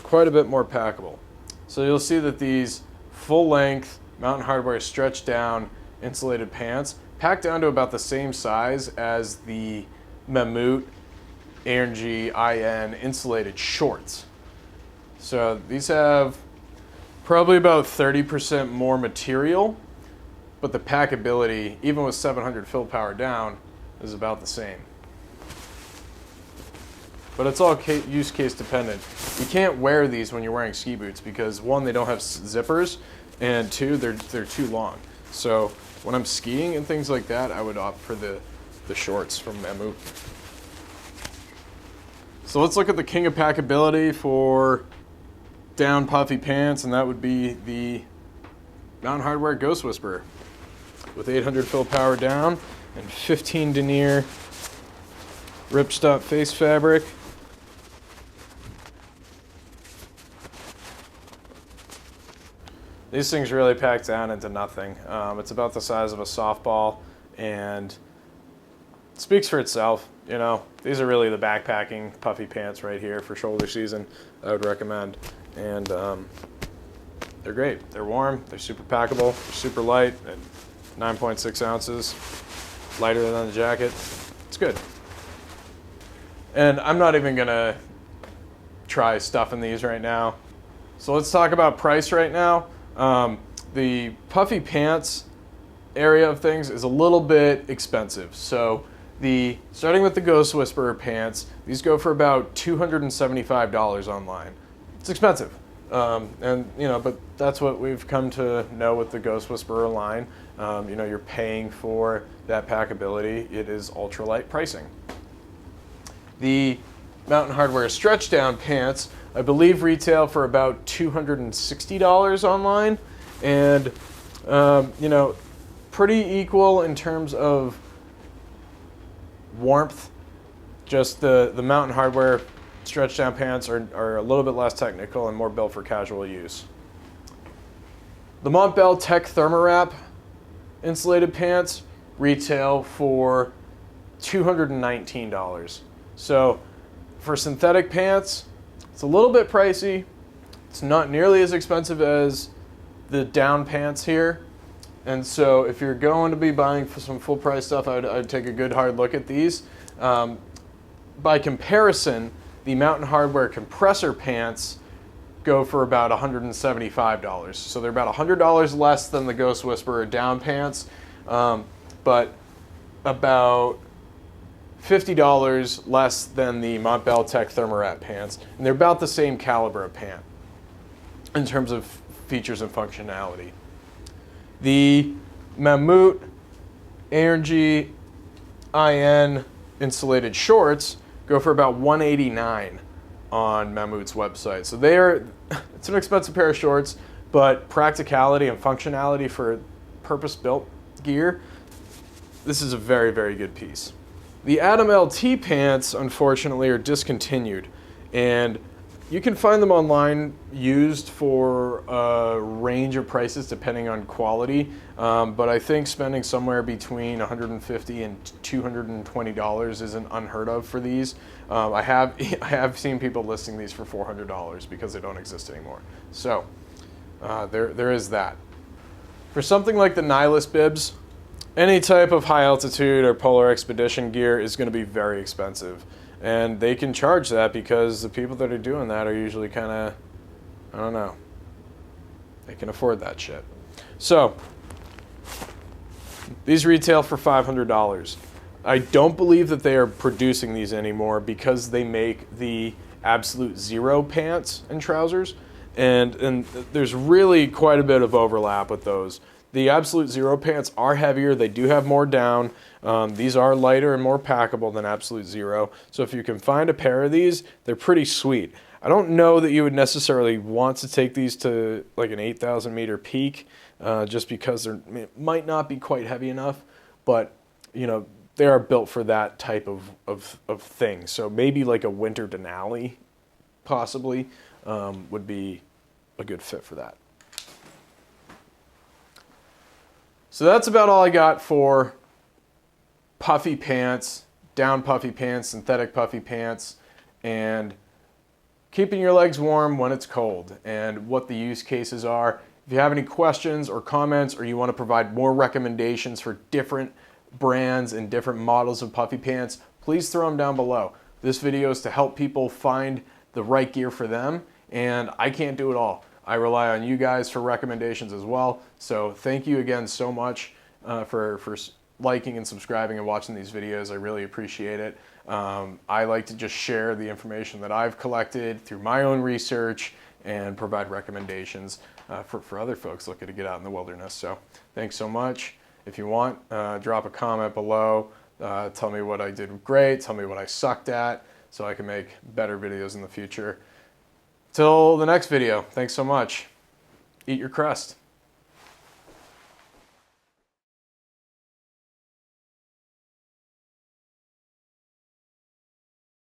quite a bit more packable. So you'll see that these full-length Mountain Hardwear Stretchdown insulated pants pack down to about the same size as the Mamut aenergy IN insulated shorts. So these have probably about 30% more material, but the packability, even with 700 fill power down, is about the same. But it's all use case dependent. You can't wear these when you're wearing ski boots because one, they don't have zippers, and two, they're too long. So when I'm skiing and things like that, I would opt for the shorts from Mamut. So let's look at the king of packability for down puffy pants, and that would be the Mountain Hardwear Ghost Whisperer with 800 fill power down and 15 denier ripstop face fabric. These things really pack down into nothing. It's about the size of a softball, and it speaks for itself. You know, these are really the backpacking puffy pants right here for shoulder season. I would recommend, and they're great. They're warm. They're super packable. They're super light at 9.6 ounces, lighter than the jacket. It's good. And I'm not even gonna try stuffing these right now. So let's talk about price right now. The puffy pants area of things is a little bit expensive. So starting with the Ghost Whisperer pants, these go for about $275 online. It's expensive. And you know, but that's what we've come to know with the Ghost Whisperer line. You know, you're paying for that packability. It is ultralight pricing. The Mountain Hardwear Stretchdown pants, I believe, retail for about $260 online, and you know, pretty equal in terms of warmth. Just the Mountain Hardwear Stretchdown pants are a little bit less technical and more built for casual use. The Mont Bell Tech Therm insulated pants retail for $219. So for synthetic pants, it's a little bit pricey. It's not nearly as expensive as the down pants here. And so if you're going to be buying for some full price stuff, I'd take a good hard look at these. By comparison, the Mountain Hardwear compressor pants go for about $175. So they're about $100 less than the Ghost Whisperer down pants, but about $50 less than the Mont Bell Tech Therm pants, and they're about the same caliber of pant in terms of features and functionality. The Mammut Aenergy IN insulated shorts go for about $189 on Mammut's website. So it's an expensive pair of shorts, but practicality and functionality for purpose-built gear, this is a very, very good piece. The Atom LT pants, unfortunately, are discontinued, and you can find them online used for a range of prices depending on quality, but I think spending somewhere between $150 and $220 isn't unheard of for these. I have seen people listing these for $400 because they don't exist anymore. So there is that. For something like the Nylus bibs, any type of high altitude or polar expedition gear is going to be very expensive. And they can charge that because the people that are doing that are usually kind of, I don't know, they can afford that shit. So, these retail for $500. I don't believe that they are producing these anymore because they make the Absolute Zero pants and trousers. And there's really quite a bit of overlap with those. The Absolute Zero pants are heavier. They do have more down. These are lighter and more packable than Absolute Zero. So if you can find a pair of these, they're pretty sweet. I don't know that you would necessarily want to take these to like an 8,000 meter peak just because they might not be quite heavy enough. But, you know, they are built for that type of thing. So maybe like a winter Denali possibly would be a good fit for that. So that's about all I got for puffy pants, down puffy pants, synthetic puffy pants, and keeping your legs warm when it's cold, and what the use cases are. If you have any questions or comments, or you want to provide more recommendations for different brands and different models of puffy pants, please throw them down below. This video is to help people find the right gear for them, and I can't do it all. I rely on you guys for recommendations as well. So thank you again so much for liking and subscribing and watching these videos. I really appreciate it. I like to just share the information that I've collected through my own research and provide recommendations for other folks looking to get out in the wilderness. So thanks so much. If you want, drop a comment below. Tell me what I did great. Tell me what I sucked at so I can make better videos in the future. Till the next video, thanks so much. Eat your crust.